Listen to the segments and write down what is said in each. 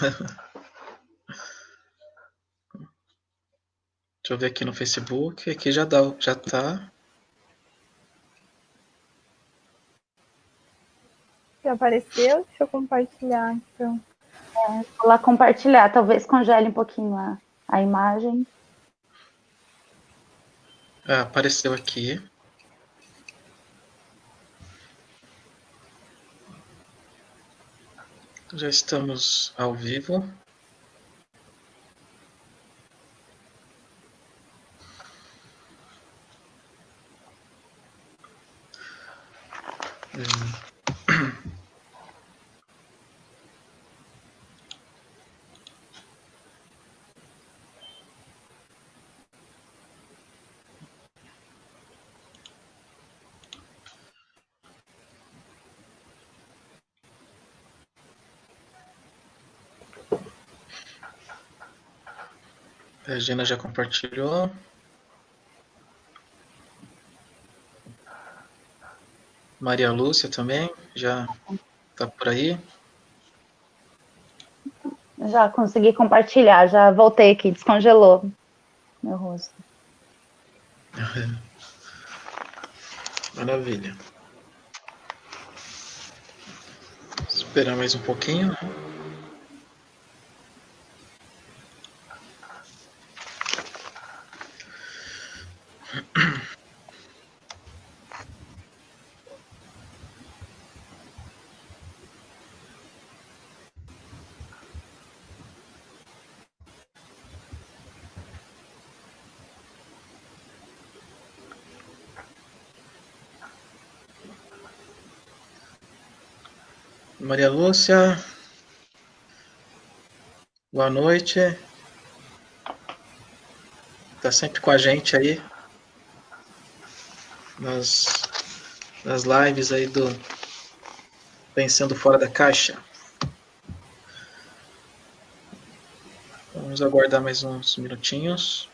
Deixa eu ver aqui no Facebook. Aqui já dá, já tá. Já apareceu? Deixa eu compartilhar, então. Vou lá compartilhar. Talvez congele um pouquinho a imagem. Apareceu aqui. Já estamos ao vivo. A Regina já compartilhou. Maria Lúcia também já está por aí. Já consegui compartilhar, já voltei aqui, descongelou meu rosto. Maravilha. Esperar mais um pouquinho. Maria Lúcia, boa noite. Tá sempre com a gente aí nas lives aí do Pensando Fora da Caixa. Vamos aguardar mais uns minutinhos.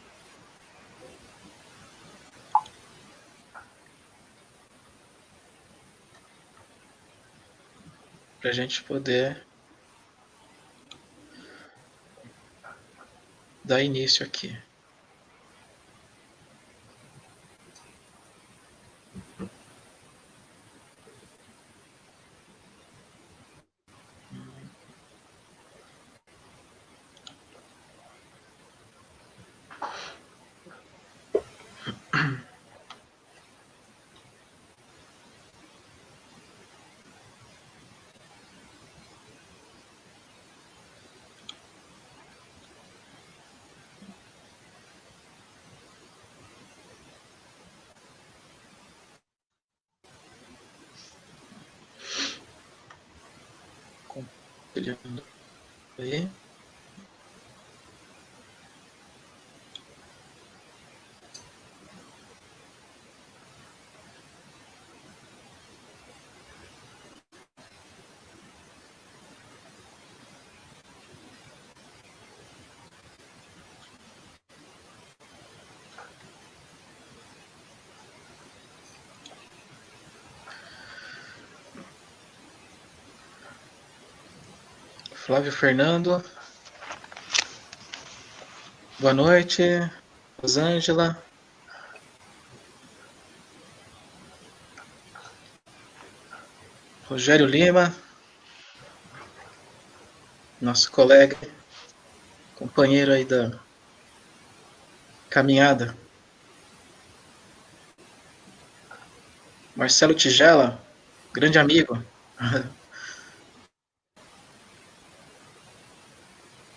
Para a gente poder dar início aqui. Compartilhando aí. Flávio Fernando. Boa noite. Rosângela. Rogério Lima. Nosso colega, companheiro aí da caminhada. Marcelo Tigela, grande amigo.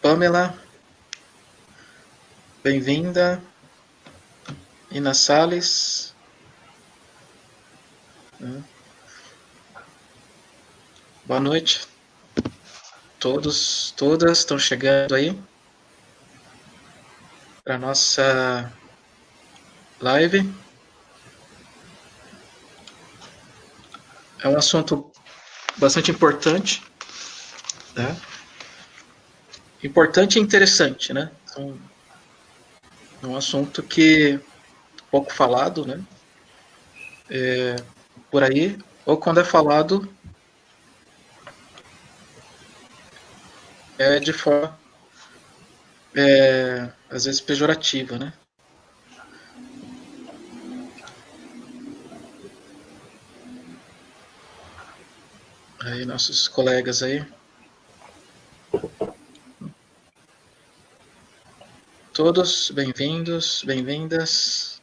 Pamela, bem-vinda. Ina Salles. Boa noite. Todos, todas estão chegando aí para nossa live. É um assunto bastante importante, né? Importante e interessante, né? É um assunto que pouco falado, né? Por aí, ou quando é falado, de forma, às vezes, pejorativa, né? Aí, nossos colegas aí. Todos bem-vindos, bem-vindas.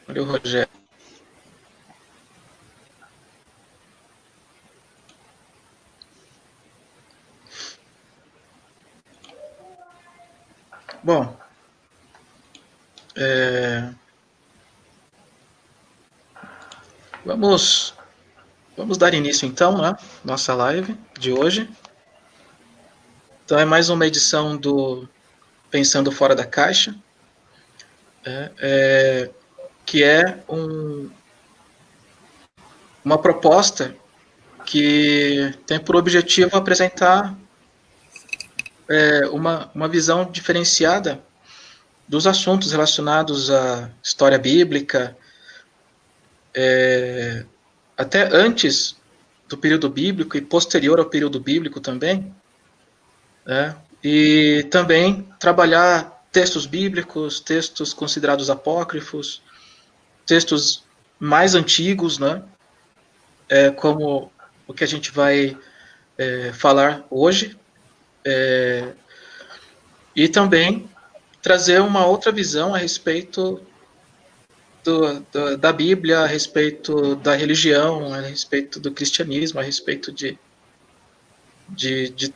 Olha o Rogério. Bom, vamos dar início então, né? Nossa live de hoje. Então é mais uma edição do Pensando Fora da Caixa, que é uma proposta que tem por objetivo apresentar uma visão diferenciada dos assuntos relacionados à história bíblica, até antes do período bíblico e posterior ao período bíblico também, né? E também trabalhar textos bíblicos, textos considerados apócrifos, textos mais antigos, né? Como o que a gente vai falar hoje, e também trazer uma outra visão a respeito da Bíblia, a respeito da religião, a respeito do cristianismo, a respeito de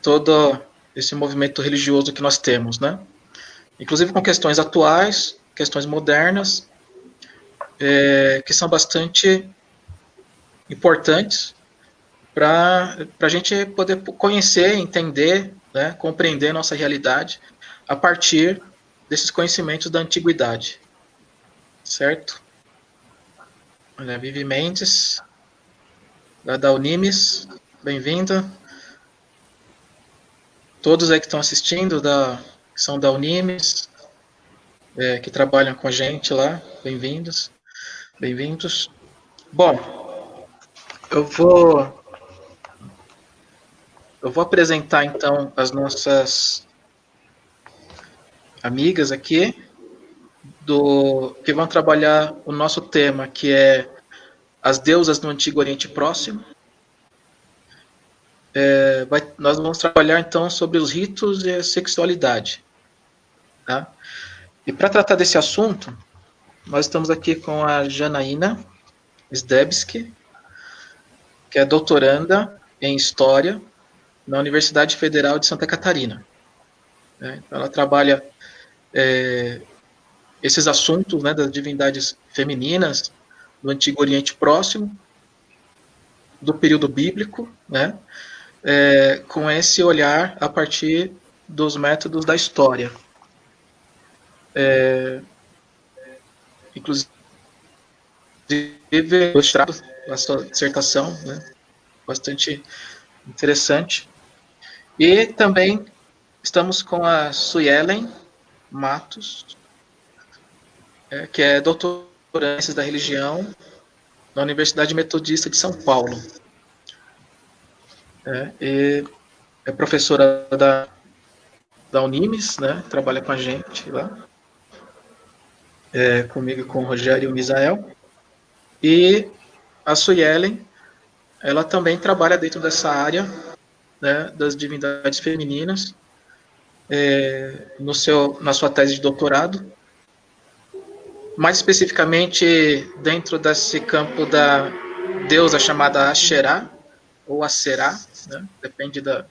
todo esse movimento religioso que nós temos, né? Inclusive com questões atuais, questões modernas, que são bastante importantes para a gente poder conhecer, entender, né, compreender nossa realidade a partir desses conhecimentos da antiguidade. Certo? Olha, Vivi Mendes, da Unimes, bem-vinda. Todos aí que estão assistindo, que são da Unimes, que trabalham com a gente lá, bem-vindos. Bem-vindos. Bom, eu vou apresentar então as nossas amigas aqui, que vão trabalhar o nosso tema, que é as deusas no Antigo Oriente Próximo. Nós vamos trabalhar então sobre os ritos e a sexualidade. Tá? E para tratar desse assunto, nós estamos aqui com a Janaína Zdebski, que é doutoranda em História na Universidade Federal de Santa Catarina. Ela trabalha esses assuntos, né, das divindades femininas do Antigo Oriente Próximo, do período bíblico, né, com esse olhar a partir dos métodos da história. Inclusive, gostei da sua dissertação, né, bastante interessante. E também estamos com a Suelen Matos, que é doutora em Ciências da Religião na Universidade Metodista de São Paulo. E é professora da Unimes, né? Trabalha com a gente lá, comigo e com o Rogério e o Misael. E a Suelen, ela também trabalha dentro dessa área, né, das divindades femininas, na sua tese de doutorado, mais especificamente dentro desse campo da deusa chamada Asherá, ou Aserá, né? Depende da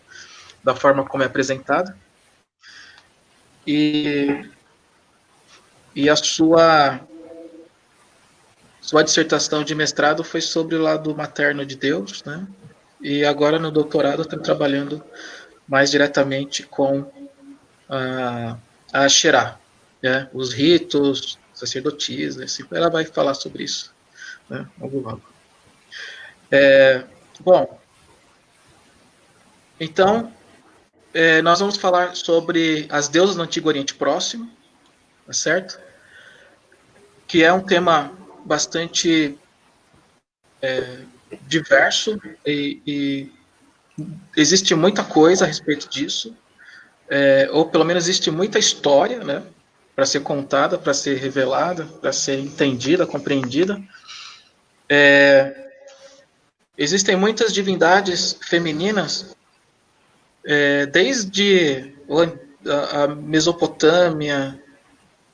forma como é apresentada. E a sua dissertação de mestrado foi sobre o lado materno de Deus, né? E agora no doutorado está trabalhando mais diretamente com a Asherá, né? Os ritos, sacerdotisas, assim, ela vai falar sobre isso, né? Logo. Bom, então nós vamos falar sobre as deusas no Antigo Oriente Próximo, tá certo? Que é um tema bastante diverso e existe muita coisa a respeito disso, ou pelo menos existe muita história, né, para ser contada, para ser revelada, para ser entendida, compreendida. Existem muitas divindades femininas, desde a Mesopotâmia,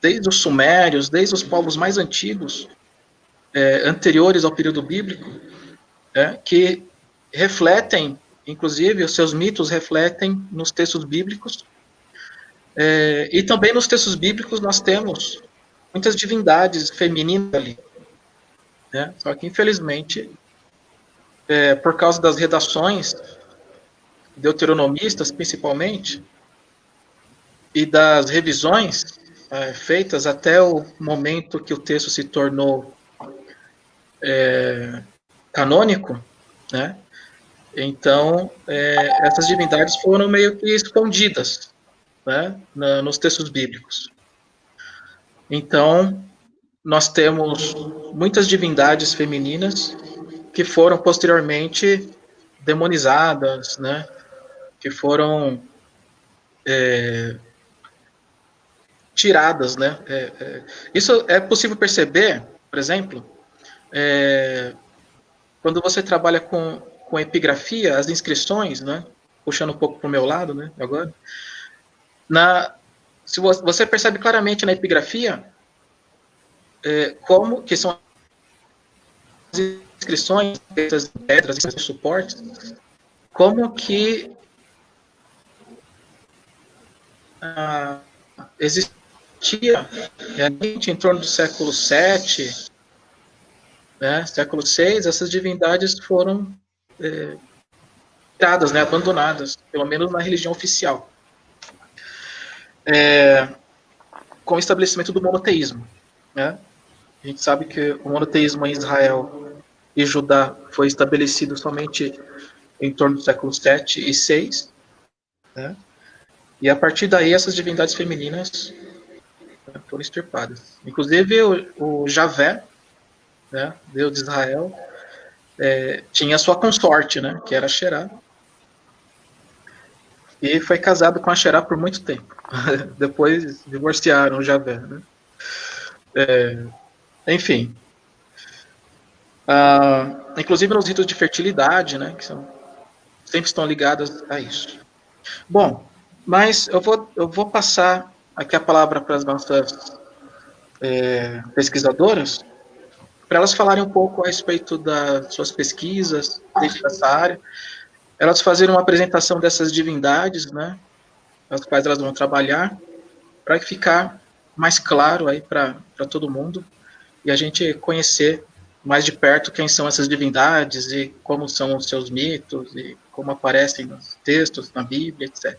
desde os sumérios, desde os povos mais antigos, anteriores ao período bíblico, que refletem, inclusive, os seus mitos refletem nos textos bíblicos. E também nos textos bíblicos nós temos muitas divindades femininas ali. Né? Só que, infelizmente, por causa das redações deuteronomistas, principalmente, e das revisões feitas até o momento que o texto se tornou canônico, né? Então, essas divindades foram meio que escondidas, né, nos textos bíblicos. Então, nós temos muitas divindades femininas que foram posteriormente demonizadas, né, que foram tiradas, né. Isso é possível perceber, por exemplo, quando você trabalha com epigrafia, as inscrições, né, puxando um pouco para o meu lado, né, agora, se você percebe claramente na epigrafia como que são as inscrições, feitas em pedras, em suportes, como que existia em torno do século VII, né, século VI, essas divindades foram tiradas, né, abandonadas, pelo menos na religião oficial, com o estabelecimento do monoteísmo, né? A gente sabe que o monoteísmo em Israel e Judá foi estabelecido somente em torno do século VII e VI, né? E a partir daí essas divindades femininas foram extirpadas. Inclusive o Javé, né, Deus de Israel, tinha sua consorte, né, que era Xerá, e foi casado com a Xerá por muito tempo. Depois divorciaram o Javé, né? Enfim. Inclusive nos ritos de fertilidade, né, que sempre estão ligados a isso. Bom, mas eu vou passar aqui a palavra para as nossas pesquisadoras, para elas falarem um pouco a respeito das suas pesquisas dentro dessa área, elas fazerem uma apresentação dessas divindades, né, as quais elas vão trabalhar, para ficar mais claro aí para todo mundo e a gente conhecer mais de perto quem são essas divindades e como são os seus mitos e como aparecem nos textos, na Bíblia, etc.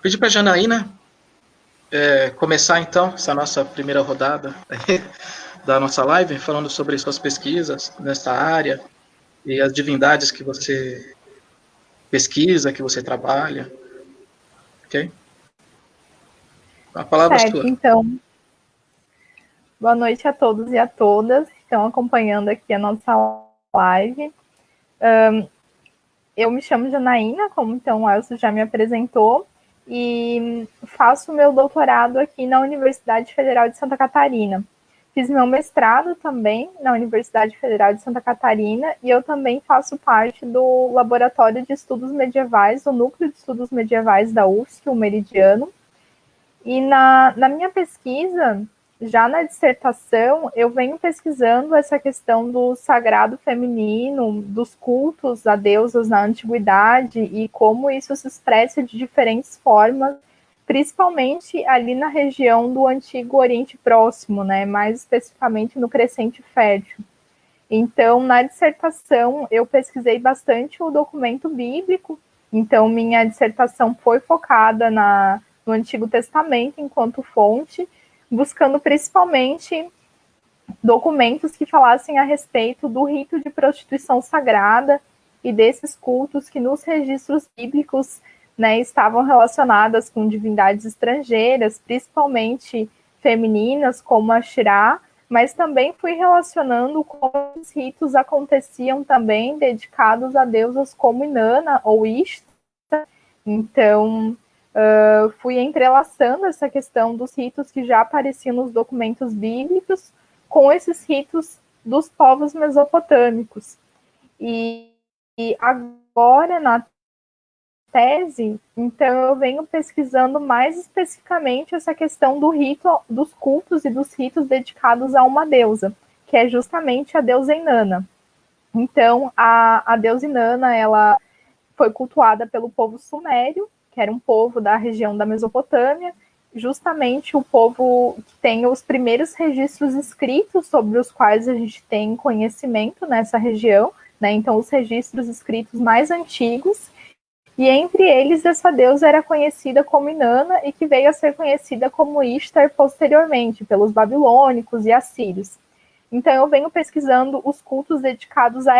Pedi para a Janaína começar, então, essa nossa primeira rodada da nossa live, falando sobre suas pesquisas nessa área e as divindades que você pesquisa, que você trabalha. Ok? A palavra é sua. Então, boa noite a todos e a todas que estão acompanhando aqui a nossa live. Eu me chamo Janaína, como então o Elcio já me apresentou, e faço meu doutorado aqui na Universidade Federal de Santa Catarina. Fiz meu mestrado também na Universidade Federal de Santa Catarina e eu também faço parte do Laboratório de Estudos Medievais, do Núcleo de Estudos Medievais da UFSC, o Meridiano. E na minha pesquisa, já na dissertação, eu venho pesquisando essa questão do sagrado feminino, dos cultos a deusas na antiguidade e como isso se expressa de diferentes formas, principalmente ali na região do Antigo Oriente Próximo, né, mais especificamente no Crescente Fértil. Então, na dissertação, eu pesquisei bastante o documento bíblico, então minha dissertação foi focada no Antigo Testamento enquanto fonte, buscando principalmente documentos que falassem a respeito do rito de prostituição sagrada e desses cultos que nos registros bíblicos, né, estavam relacionadas com divindades estrangeiras, principalmente femininas, como a Shirá, mas também fui relacionando como os ritos aconteciam também dedicados a deusas como Inanna ou Ishtar. Então, fui entrelaçando essa questão dos ritos que já apareciam nos documentos bíblicos com esses ritos dos povos mesopotâmicos. E agora, na tese, então eu venho pesquisando mais especificamente essa questão do rito, dos cultos e dos ritos dedicados a uma deusa, que é justamente a deusa Inanna. Então, a deusa Inanna, ela foi cultuada pelo povo sumério, que era um povo da região da Mesopotâmia, justamente o povo que tem os primeiros registros escritos sobre os quais a gente tem conhecimento nessa região, né? Então, os registros escritos mais antigos, e entre eles essa deusa era conhecida como Inanna e que veio a ser conhecida como Ishtar posteriormente pelos babilônicos e assírios. Então eu venho pesquisando os cultos dedicados a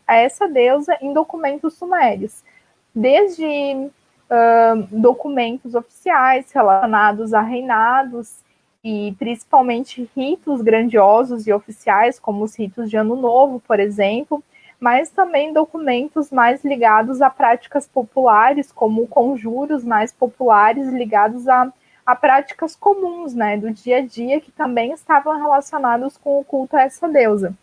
essa deusa em documentos sumérios, desde documentos oficiais relacionados a reinados e principalmente ritos grandiosos e oficiais, como os ritos de Ano Novo, por exemplo, mas também documentos mais ligados a práticas populares, como conjuros mais populares ligados a práticas comuns, né, do dia a dia, que também estavam relacionados com o culto a essa deusa.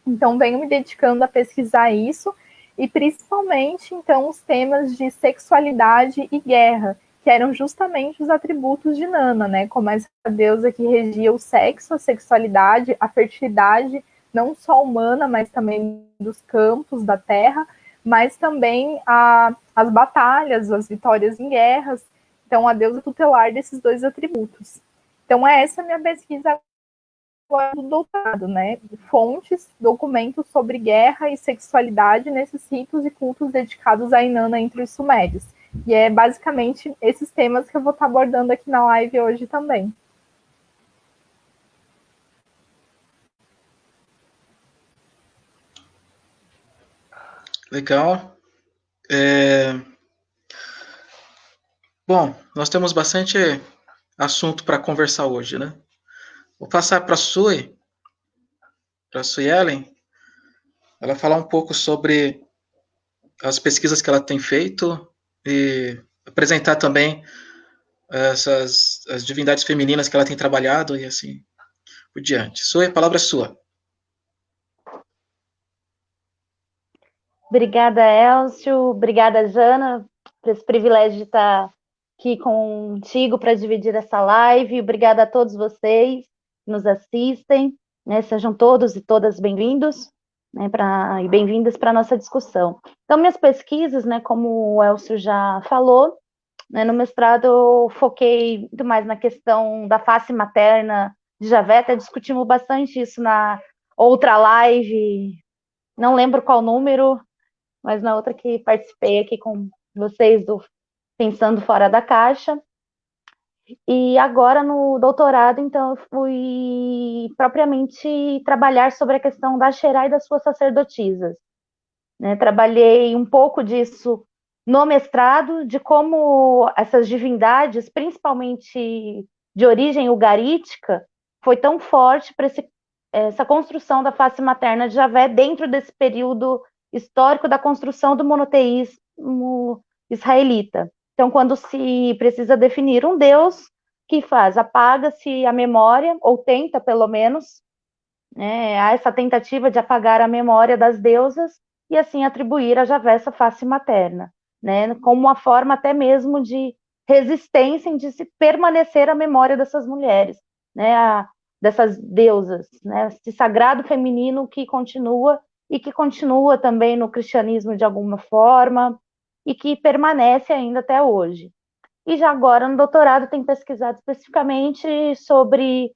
Então, venho me dedicando a pesquisar isso, e principalmente, então, os temas de sexualidade e guerra, que eram justamente os atributos de Inanna, né, como essa deusa que regia o sexo, a sexualidade, a fertilidade, não só humana, mas também dos campos, da terra, mas também as batalhas, as vitórias em guerras. Então, a deusa tutelar desses dois atributos. Então, é essa a minha pesquisa agora do doutorado, né? Fontes, documentos sobre guerra e sexualidade nesses ritos e cultos dedicados a Inanna entre os sumérios. E é basicamente esses temas que eu vou estar abordando aqui na live hoje também. Legal. Bom, nós temos bastante assunto para conversar hoje, né? Vou passar para a Suelen, ela falar um pouco sobre as pesquisas que ela tem feito e apresentar também as divindades femininas que ela tem trabalhado e assim por diante. Sue, a palavra é sua. Obrigada, Elcio. Obrigada, Jana, por esse privilégio de estar aqui contigo para dividir essa live. Obrigada a todos vocês que nos assistem. Né? Sejam todos e todas bem-vindos, né, e bem-vindas para a nossa discussão. Então, minhas pesquisas, né, como o Elcio já falou, né, no mestrado eu foquei muito mais na questão da face materna de Javé, até discutimos bastante isso na outra live, não lembro qual número, mas na outra que participei aqui com vocês do Pensando Fora da Caixa. E agora no doutorado, então, eu fui propriamente trabalhar sobre a questão da Axerá e das suas sacerdotisas. Né? Trabalhei um pouco disso no mestrado, de como essas divindades, principalmente de origem ugarítica, foi tão forte para essa construção da face materna de Javé dentro desse período histórico da construção do monoteísmo israelita. Então, quando se precisa definir um Deus, que faz? Apaga-se a memória, ou tenta, pelo menos, né, há essa tentativa de apagar a memória das deusas e assim atribuir a Javé essa face materna, né, como uma forma até mesmo de resistência em de se permanecer a memória dessas mulheres, né, dessas deusas, né, esse sagrado feminino que continua e que continua também no cristianismo de alguma forma e que permanece ainda até hoje. E já agora, no doutorado, tem pesquisado especificamente sobre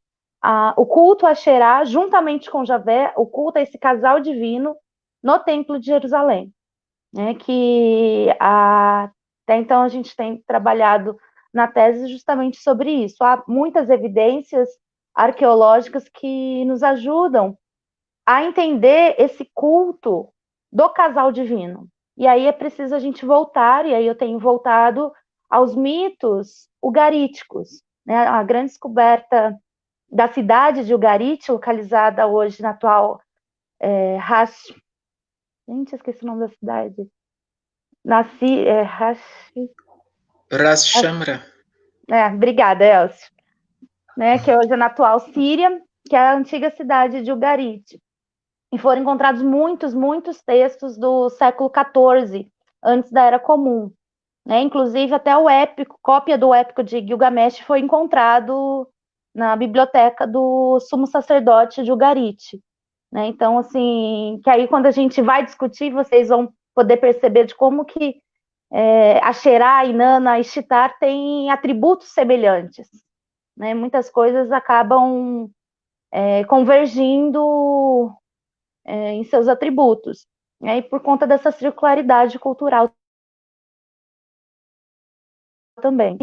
o culto a Xerá, juntamente com Javé, o culto a esse casal divino no Templo de Jerusalém. Né, que até então a gente tem trabalhado na tese justamente sobre isso. Há muitas evidências arqueológicas que nos ajudam a entender esse culto do casal divino. E aí é preciso a gente voltar, e aí eu tenho voltado aos mitos ugaríticos, né? A grande descoberta da cidade de Ugarit, localizada hoje na atual gente, esqueci o nome da cidade. Ras Shamra. Obrigada, Elcio. Né, que hoje é na atual Síria, que é a antiga cidade de Ugarit. E foram encontrados muitos textos do século XIV, antes da Era Comum. Né? Inclusive, até cópia do épico de Gilgamesh foi encontrado na biblioteca do sumo sacerdote de Ugarit. Né? Então, assim, que aí quando a gente vai discutir, vocês vão poder perceber de como que Asherá, Inanna e Ishtar têm atributos semelhantes. Né? Muitas coisas acabam convergindo em seus atributos. Né? E por conta dessa circularidade cultural também.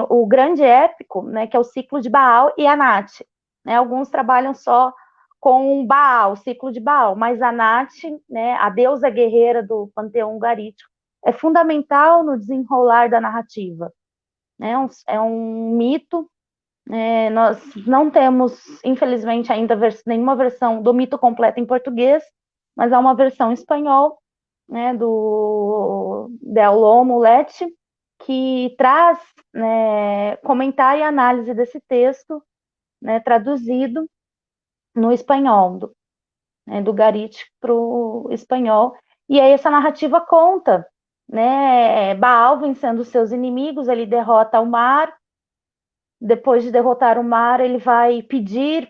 O grande épico, né, que é o ciclo de Baal e Anat. Né? Alguns trabalham só com Baal, o ciclo de Baal, mas Anat, né, a deusa guerreira do panteão ugarítico, é fundamental no desenrolar da narrativa. Né? É um mito. Nós não temos, infelizmente, ainda nenhuma versão do mito completo em português, mas há uma versão em espanhol, né, do Del Lomo Lete, que traz, né, comentário e análise desse texto, né, traduzido no espanhol, do Ugarit para o espanhol. E aí essa narrativa conta, né, Baal vencendo seus inimigos, ele derrota o mar. Depois de derrotar o mar, ele vai pedir,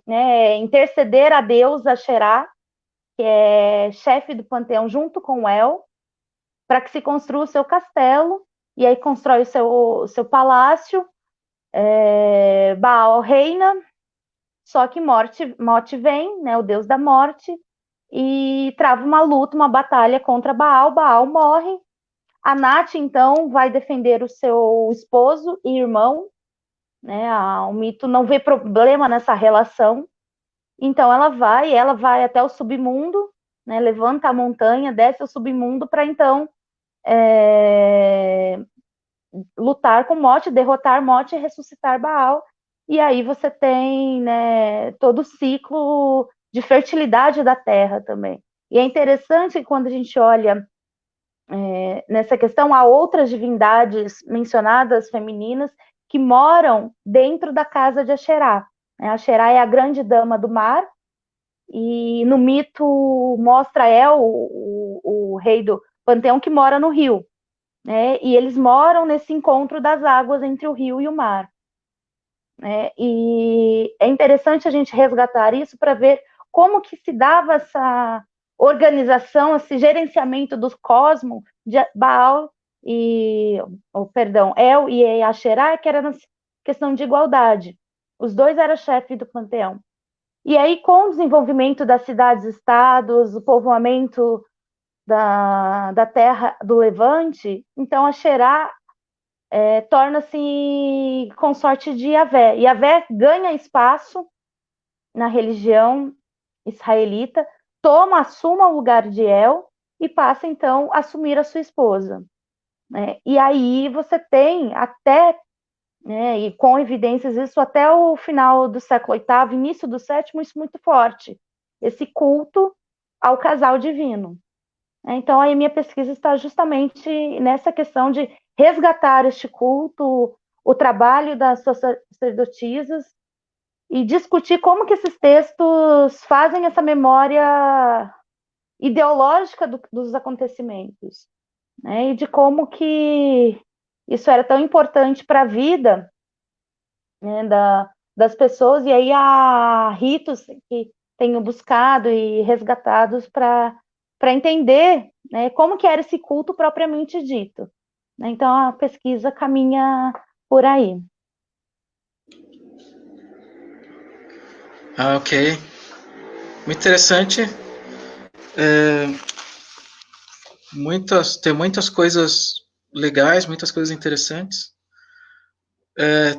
né, interceder a Deus, Asherá, que é chefe do panteão, junto com El, para que se construa o seu castelo, e aí constrói o seu palácio. Baal reina, só que Morte vem, né, o deus da morte, e trava uma luta, uma batalha contra Baal. Baal morre. Anat, então, vai defender o seu esposo e irmão. Né, o mito não vê problema nessa relação, então ela vai até o submundo, né, levanta a montanha, desce o submundo para então lutar com Mote, derrotar Mote e ressuscitar Baal. E aí você tem, né, todo o ciclo de fertilidade da terra também. E é interessante que quando a gente olha nessa questão, há outras divindades mencionadas femininas que moram dentro da casa de Asherá. Asherá é a grande dama do mar, e no mito mostra o rei do panteão, que mora no rio. Né? E eles moram nesse encontro das águas entre o rio e o mar. Né? E é interessante a gente resgatar isso para ver como que se dava essa organização, esse gerenciamento do cosmos de Baal El e Asherá, que era na questão de igualdade. Os dois eram chefes do panteão. E aí, com o desenvolvimento das cidades-estados, o povoamento da terra do Levante, então Asherá torna-se consorte de Yahvé. Yahvé ganha espaço na religião israelita, assuma o lugar de El e passa, então, a assumir a sua esposa. Né? E aí você tem até, né, e com evidências isso até o final do século VIII, início do sétimo, isso muito forte, esse culto ao casal divino. Então, aí minha pesquisa está justamente nessa questão de resgatar este culto, o trabalho das sacerdotisas, e discutir como que esses textos fazem essa memória ideológica dos acontecimentos, né? E de como que isso era tão importante para a vida, né, das pessoas, e aí há ritos que tenho buscado e resgatados para entender, né, como que era esse culto propriamente dito. Né? Então, a pesquisa caminha por aí. Ok. Muito interessante. Tem muitas coisas legais, muitas coisas interessantes.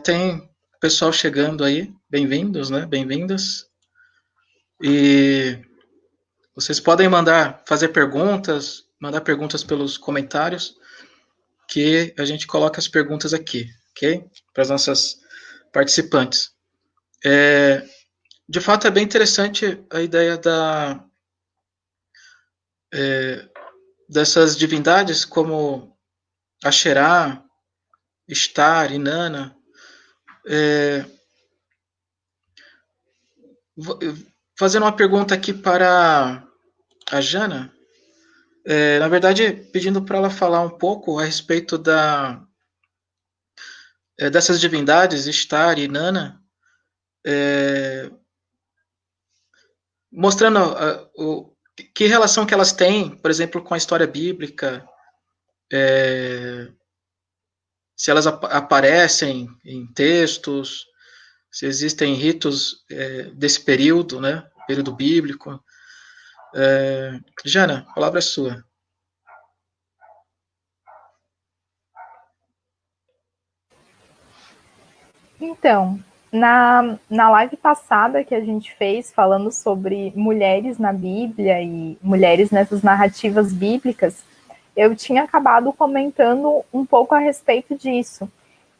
Tem pessoal chegando aí. Bem-vindos, né? Bem-vindas. E vocês podem fazer perguntas, mandar perguntas pelos comentários, que a gente coloca as perguntas aqui, ok? Para as nossas participantes. De fato, é bem interessante a ideia dessas divindades como Asherá, Ishtar, Inanna. Fazendo uma pergunta aqui para a Jana, na verdade, pedindo para ela falar um pouco a respeito dessas divindades, Ishtar e Inanna, mostrando que relação que elas têm, por exemplo, com a história bíblica, se elas aparecem em textos, se existem ritos desse período, né, período bíblico. Jana, a palavra é sua. Então, na live passada que a gente fez, falando sobre mulheres na Bíblia e mulheres nessas narrativas bíblicas, eu tinha acabado comentando um pouco a respeito disso.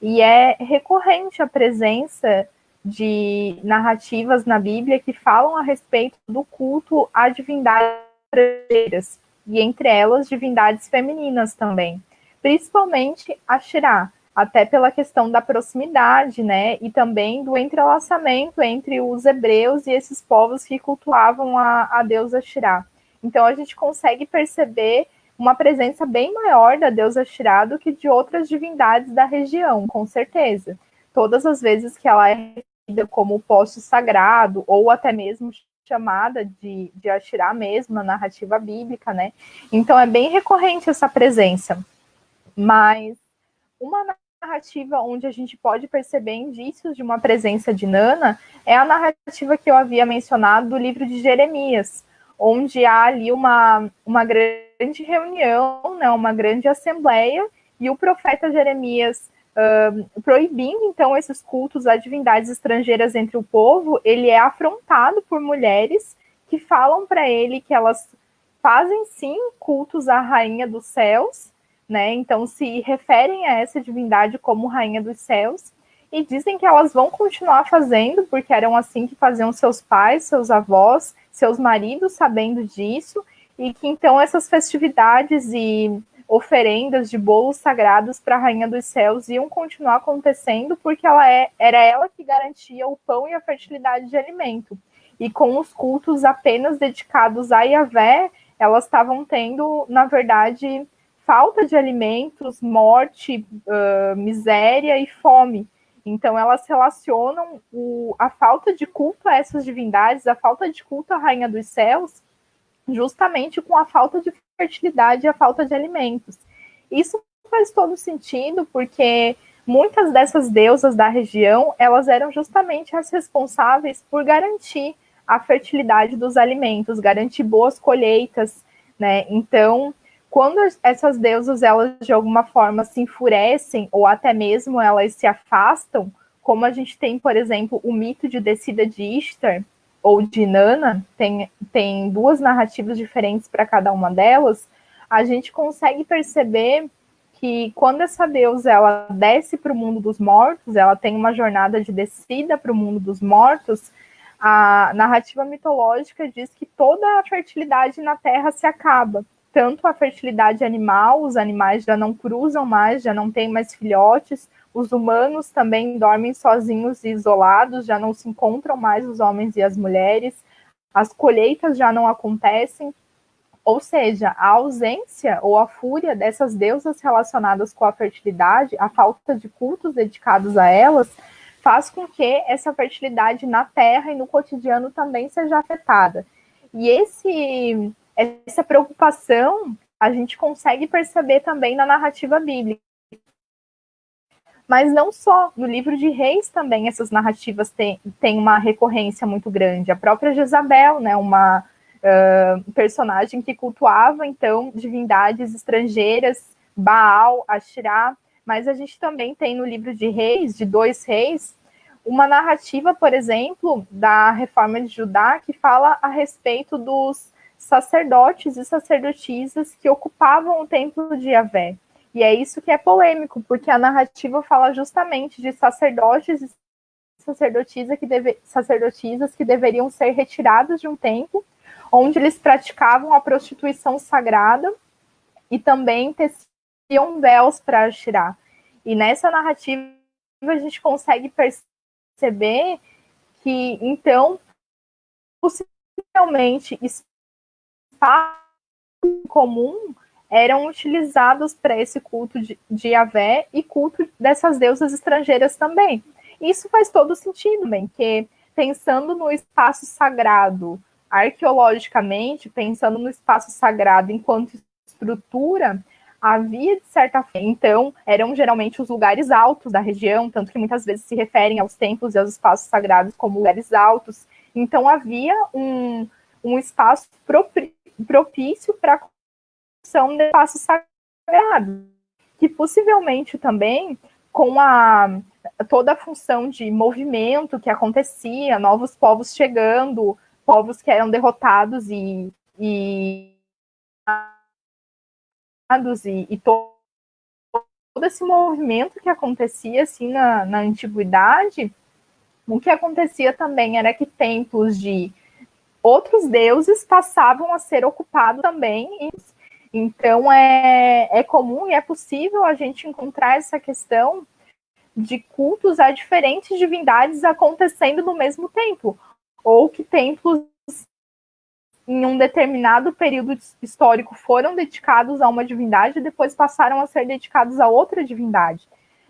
E é recorrente a presença de narrativas na Bíblia que falam a respeito do culto a divindades estrangeiras, e entre elas divindades femininas também, principalmente a Shirá, até pela questão da proximidade, né, e também do entrelaçamento entre os hebreus e esses povos que cultuavam a deusa Shirá. Então a gente consegue perceber uma presença bem maior da deusa Shirá do que de outras divindades da região, com certeza. Todas as vezes que ela é referida como poço sagrado, ou até mesmo chamada de Ashirá mesmo, na narrativa bíblica, né? Então é bem recorrente essa presença. Mas uma narrativa onde a gente pode perceber indícios de uma presença de Nana é a narrativa que eu havia mencionado do livro de Jeremias, onde há ali uma grande reunião, né, uma grande assembleia, e o profeta Jeremias, proibindo, então, esses cultos a divindades estrangeiras entre o povo, ele é afrontado por mulheres que falam para ele que elas fazem, sim, cultos à rainha dos céus, né? Então se referem a essa divindade como rainha dos céus e dizem que elas vão continuar fazendo porque eram assim que faziam seus pais, seus avós, seus maridos sabendo disso, e que então essas festividades e oferendas de bolos sagrados para a rainha dos céus iam continuar acontecendo porque era ela que garantia o pão e a fertilidade de alimento. E com os cultos apenas dedicados a Yahvé, elas estavam tendo, na verdade, falta de alimentos, morte, miséria e fome. Então, elas relacionam a falta de culto a essas divindades, a falta de culto à Rainha dos Céus, justamente com a falta de fertilidade e a falta de alimentos. Isso faz todo sentido, porque muitas dessas deusas da região, elas eram justamente as responsáveis por garantir a fertilidade dos alimentos, garantir boas colheitas, né? Então, quando essas deusas, elas de alguma forma se enfurecem, ou até mesmo elas se afastam, como a gente tem, por exemplo, o mito de descida de Ishtar, ou de Inanna, tem duas narrativas diferentes para cada uma delas, a gente consegue perceber que quando essa deusa ela desce para o mundo dos mortos, ela tem uma jornada de descida para o mundo dos mortos, a narrativa mitológica diz que toda a fertilidade na Terra se acaba, tanto a fertilidade animal, os animais já não cruzam mais, já não tem mais filhotes, os humanos também dormem sozinhos e isolados, já não se encontram mais os homens e as mulheres, as colheitas já não acontecem, ou seja, a ausência ou a fúria dessas deusas relacionadas com a fertilidade, a falta de cultos dedicados a elas, faz com que essa fertilidade na terra e no cotidiano também seja afetada. E essa preocupação a gente consegue perceber também na narrativa bíblica. Mas não só, no livro de Reis também essas narrativas têm uma recorrência muito grande. A própria Jezabel, né, uma personagem que cultuava, então, divindades estrangeiras, Baal, Ashirá, mas a gente também tem no livro de Reis, de 2 Reis, uma narrativa, por exemplo, da Reforma de Judá, que fala a respeito dos sacerdotes e sacerdotisas que ocupavam o templo de Yahvé. E é isso que é polêmico, porque a narrativa fala justamente de sacerdotes e sacerdotisas que deveriam ser retirados de um templo, onde eles praticavam a prostituição sagrada e também teciam véus para Ashirá. E nessa narrativa a gente consegue perceber que, então, possivelmente, espaços em comum eram utilizados para esse culto de Yahvé e culto dessas deusas estrangeiras também. Isso faz todo sentido, bem, que pensando no espaço sagrado, arqueologicamente, pensando no espaço sagrado enquanto estrutura, havia, de certa forma, então, eram geralmente os lugares altos da região, tanto que muitas vezes se referem aos templos e aos espaços sagrados como lugares altos. Então, havia um espaço propício para a construção de espaços sagrados, que possivelmente também, com toda a função de movimento que acontecia, novos povos chegando, povos que eram derrotados e todo esse movimento que acontecia assim na antiguidade, o que acontecia também era que templos de outros deuses passavam a ser ocupados também. Então é comum e é possível a gente encontrar essa questão de cultos a diferentes divindades acontecendo no mesmo templo, ou que templos em um determinado período histórico foram dedicados a uma divindade e depois passaram a ser dedicados a outra divindade.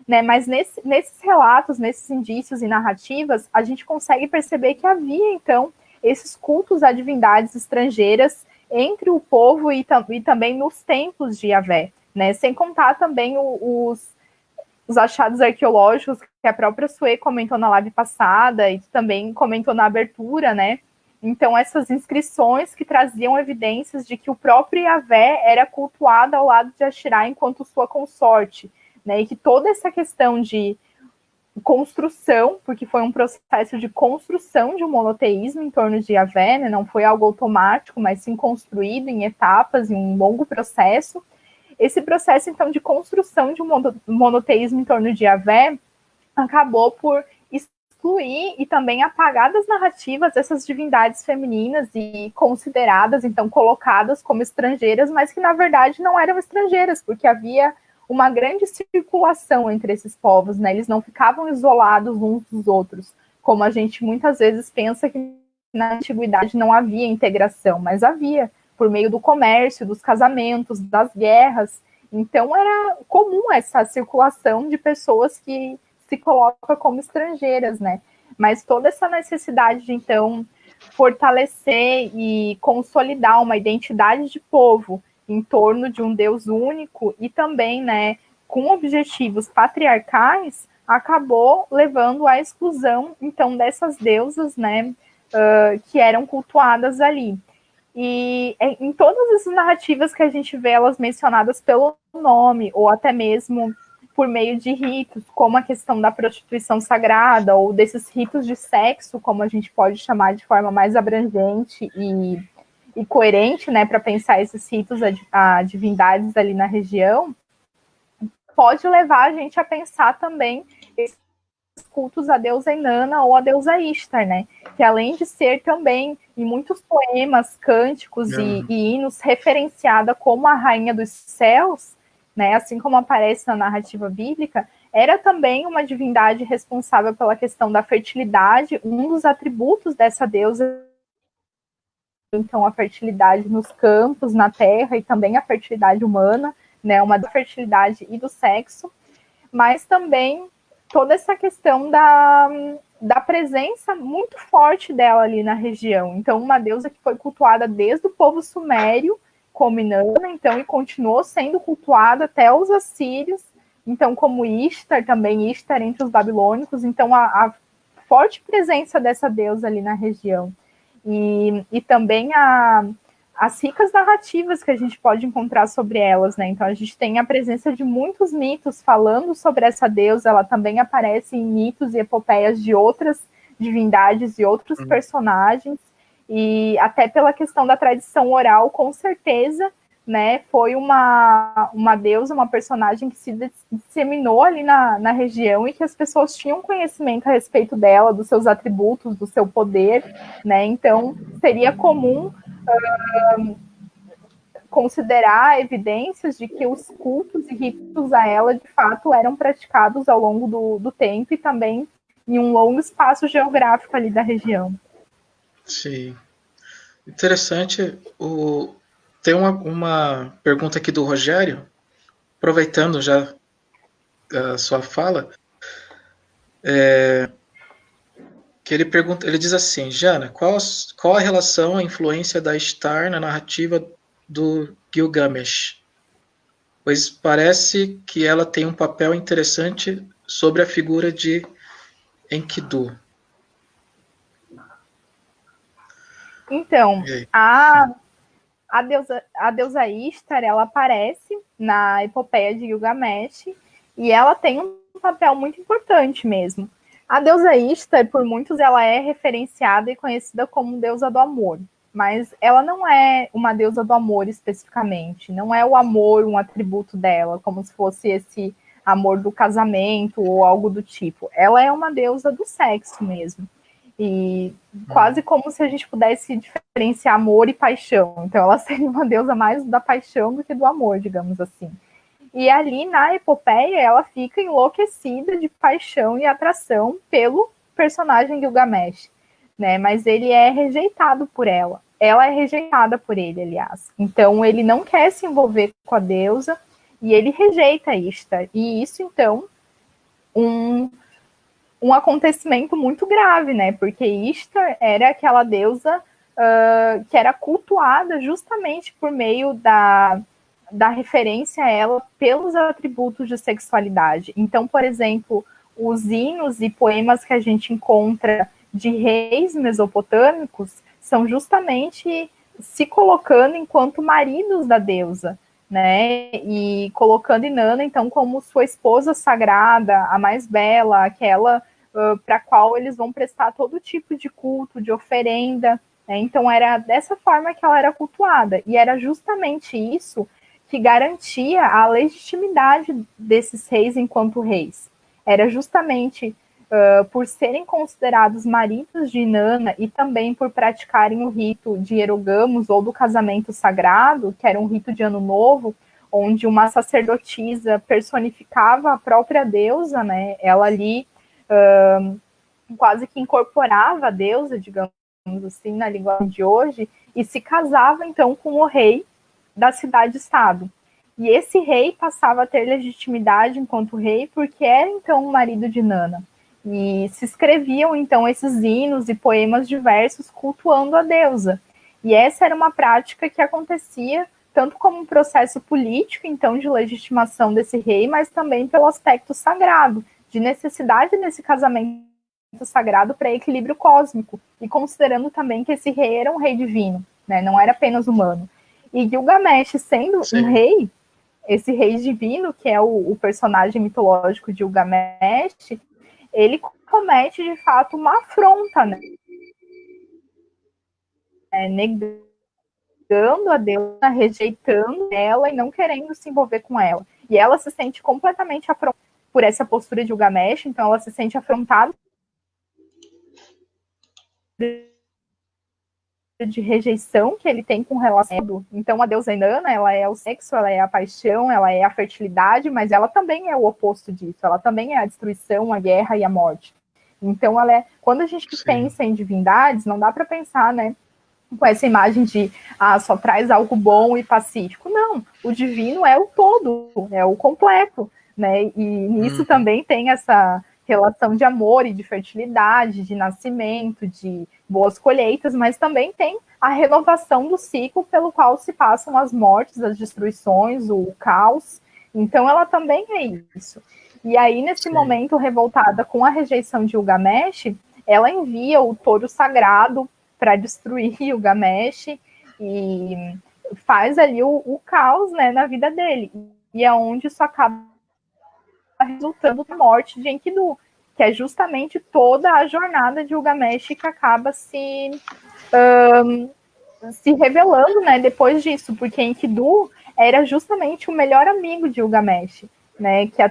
Né? Mas nesses relatos, nesses indícios e narrativas, a gente consegue perceber que havia, então, esses cultos a divindades estrangeiras entre o povo e também nos templos de Yahvé. Né? Sem contar também os achados arqueológicos que a própria Sue comentou na live passada e também comentou na abertura, né? Então, essas inscrições que traziam evidências de que o próprio Yahvé era cultuado ao lado de Ashirá enquanto sua consorte, né? E que toda essa questão de construção, porque foi um processo de construção de um monoteísmo em torno de Yahvé, né? Não foi algo automático, mas sim construído em etapas, em um longo processo. Esse processo, então, de construção de um monoteísmo em torno de Yahvé acabou por excluir e também apagar das narrativas essas divindades femininas e consideradas, então, colocadas como estrangeiras, mas que, na verdade, não eram estrangeiras, porque havia uma grande circulação entre esses povos, né? Eles não ficavam isolados uns dos outros, como a gente muitas vezes pensa que na antiguidade não havia integração, mas havia, por meio do comércio, dos casamentos, das guerras. Então, era comum essa circulação de pessoas que se colocam como estrangeiras, né? Mas toda essa necessidade de, então, fortalecer e consolidar uma identidade de povo em torno de um Deus único e também, né, com objetivos patriarcais, acabou levando à exclusão, então, dessas deusas, né, que eram cultuadas ali. E em todas essas narrativas que a gente vê elas mencionadas pelo nome, ou até mesmo por meio de ritos, como a questão da prostituição sagrada, ou desses ritos de sexo, como a gente pode chamar de forma mais abrangente e coerente, né, para pensar esses ritos a divindades ali na região, pode levar a gente a pensar também esses cultos a deusa Inanna ou a deusa Ishtar, né, que além de ser também, em muitos poemas, cânticos e hinos, referenciada como a rainha dos céus, né, assim como aparece na narrativa bíblica, era também uma divindade responsável pela questão da fertilidade, um dos atributos dessa deusa, então a fertilidade nos campos, na terra, e também a fertilidade humana, né, uma da fertilidade e do sexo, mas também toda essa questão da presença muito forte dela ali na região. Então, uma deusa que foi cultuada desde o povo sumério, como Inanna, então, e continuou sendo cultuada até os assírios, então, como Ishtar, também Ishtar entre os babilônicos, então, a forte presença dessa deusa ali na região. E também as ricas narrativas que a gente pode encontrar sobre elas, né? Então, a gente tem a presença de muitos mitos falando sobre essa deusa, ela também aparece em mitos e epopeias de outras divindades e outros personagens, e até pela questão da tradição oral, com certeza, né, foi uma deusa, uma personagem que se disseminou ali na região e que as pessoas tinham conhecimento a respeito dela, dos seus atributos, do seu poder, né? Então, seria comum considerar evidências de que os cultos e ritos a ela, de fato, eram praticados ao longo do tempo e também em um longo espaço geográfico ali da região. Sim. Interessante. Tem uma pergunta aqui do Rogério, aproveitando já a sua fala, que ele diz assim: Jana, qual a relação, a influência da Star na narrativa do Gilgamesh? Pois parece que ela tem um papel interessante sobre a figura de Enkidu. Então, a deusa Ishtar, ela aparece na epopeia de Gilgamesh e ela tem um papel muito importante mesmo. A deusa Ishtar, por muitos, ela é referenciada e conhecida como deusa do amor, mas ela não é uma deusa do amor especificamente, não é o amor um atributo dela, como se fosse esse amor do casamento ou algo do tipo. Ela é uma deusa do sexo mesmo. E quase como se a gente pudesse diferenciar amor e paixão. Então, ela seria uma deusa mais da paixão do que do amor, digamos assim. E ali na epopeia, ela fica enlouquecida de paixão e atração pelo personagem Gilgamesh, né? Mas ele é rejeitado por ela. Ela é rejeitada por ele, aliás. Então, ele não quer se envolver com a deusa e ele rejeita Ishtar. E isso, então, um acontecimento muito grave, né? Porque Ishtar era aquela deusa que era cultuada justamente por meio da referência a ela pelos atributos de sexualidade. Então, por exemplo, os hinos e poemas que a gente encontra de reis mesopotâmicos são justamente se colocando enquanto maridos da deusa, né? E colocando Inanna, então, como sua esposa sagrada, a mais bela, aquela para a qual eles vão prestar todo tipo de culto, de oferenda. Né? Então, era dessa forma que ela era cultuada. E era justamente isso que garantia a legitimidade desses reis enquanto reis. Era justamente por serem considerados maridos de Inanna e também por praticarem o rito de Erogamos ou do casamento sagrado, que era um rito de ano novo, onde uma sacerdotisa personificava a própria deusa, né? Ela ali quase que incorporava a deusa, digamos assim, na linguagem de hoje, e se casava então com o rei da cidade-estado. E esse rei passava a ter legitimidade enquanto rei porque era então o marido de Nana. E se escreviam então esses hinos e poemas diversos cultuando a deusa. E essa era uma prática que acontecia tanto como um processo político, então, de legitimação desse rei, mas também pelo aspecto sagrado, de necessidade desse casamento sagrado para equilíbrio cósmico, e considerando também que esse rei era um rei divino, né? Não era apenas humano. E Gilgamesh, sendo um rei, esse rei divino, que é o personagem mitológico de Gilgamesh, ele comete, de fato, uma afronta, né? Negando a deusa, rejeitando ela e não querendo se envolver com ela. E ela se sente completamente afrontada por essa postura de Gilgamesh, então ela se sente afrontada de rejeição que ele tem com relação. Então, a deusa Inanna, ela é o sexo, ela é a paixão, ela é a fertilidade, mas ela também é o oposto disso. Ela também é a destruição, a guerra e a morte. Então, ela é. Quando a gente pensa em divindades, não dá para pensar, né, com essa imagem de só traz algo bom e pacífico. Não, o divino é o todo, é o completo, né? E nisso também tem essa relação de amor e de fertilidade, de nascimento, de boas colheitas, mas também tem a renovação do ciclo pelo qual se passam as mortes, as destruições, o caos. Então ela também é isso. E aí, nesse momento, revoltada com a rejeição de Gilgamesh, ela envia o touro sagrado para destruir Gilgamesh e faz ali o caos, né, na vida dele. E é onde isso acaba resultando na morte de Enkidu, que é justamente toda a jornada de Gilgamesh que acaba se se revelando, né, depois disso, porque Enkidu era justamente o melhor amigo de Gilgamesh, né, que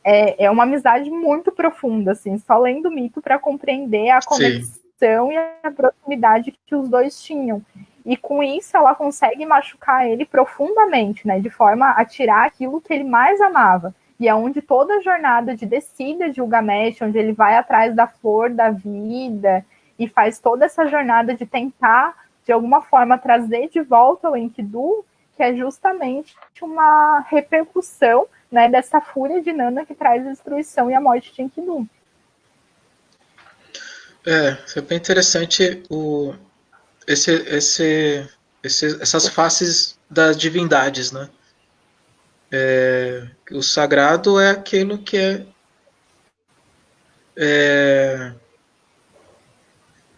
é uma amizade muito profunda, assim, só lendo o mito para compreender a conexão e a proximidade que os dois tinham. E com isso ela consegue machucar ele profundamente, né, de forma a tirar aquilo que ele mais amava. E é onde toda a jornada de descida de Gilgamesh, onde ele vai atrás da flor da vida e faz toda essa jornada de tentar, de alguma forma, trazer de volta o Enkidu, que é justamente uma repercussão, né, dessa fúria de Nana que traz a destruição e a morte de Enkidu. É bem interessante essas faces das divindades, né? O sagrado é aquilo que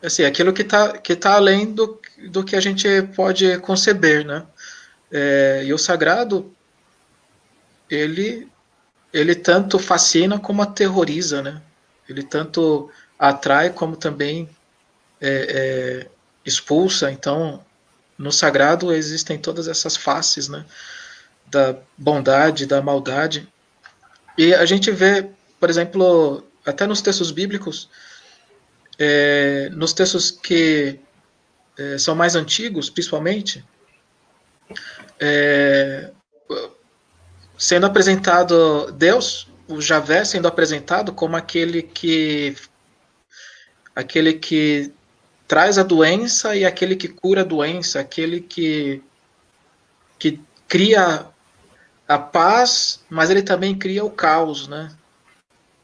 assim, aquilo que tá além do que a gente pode conceber, né? E o sagrado, ele tanto fascina como aterroriza, né? Ele tanto atrai como também expulsa. Então, no sagrado existem todas essas faces, né? Da bondade, da maldade. E a gente vê, por exemplo, até nos textos bíblicos, nos textos que são mais antigos, principalmente, sendo apresentado Deus, o Javé sendo apresentado como aquele que traz a doença e aquele que cura a doença, aquele que cria a paz, mas ele também cria o caos, né?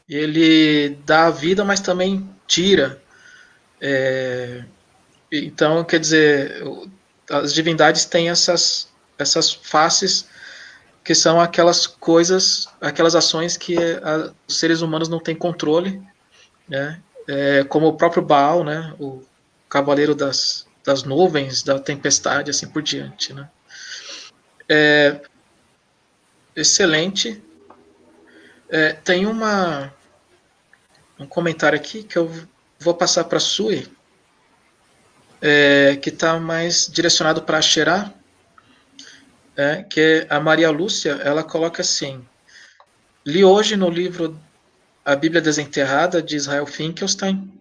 Ele dá a vida, mas também tira. Então, quer dizer, as divindades têm essas faces que são aquelas coisas, aquelas ações que os seres humanos não têm controle, né? Como o próprio Baal, né? O cavaleiro das nuvens, da tempestade, assim por diante, né? Excelente. Tem um comentário aqui que eu vou passar para a Sui, que está mais direcionado para a Xerá, que a Maria Lúcia, ela coloca assim: li hoje no livro A Bíblia Desenterrada, de Israel Finkelstein,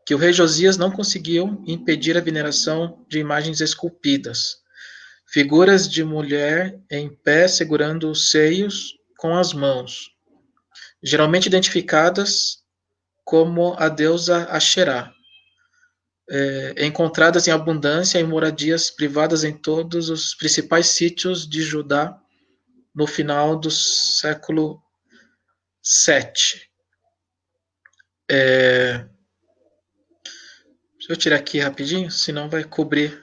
que o rei Josias não conseguiu impedir a veneração de imagens esculpidas, figuras de mulher em pé segurando os seios com as mãos, geralmente identificadas como a deusa Asherá, encontradas em abundância em moradias privadas em todos os principais sítios de Judá no final do século VII. Deixa eu tirar aqui rapidinho, senão vai cobrir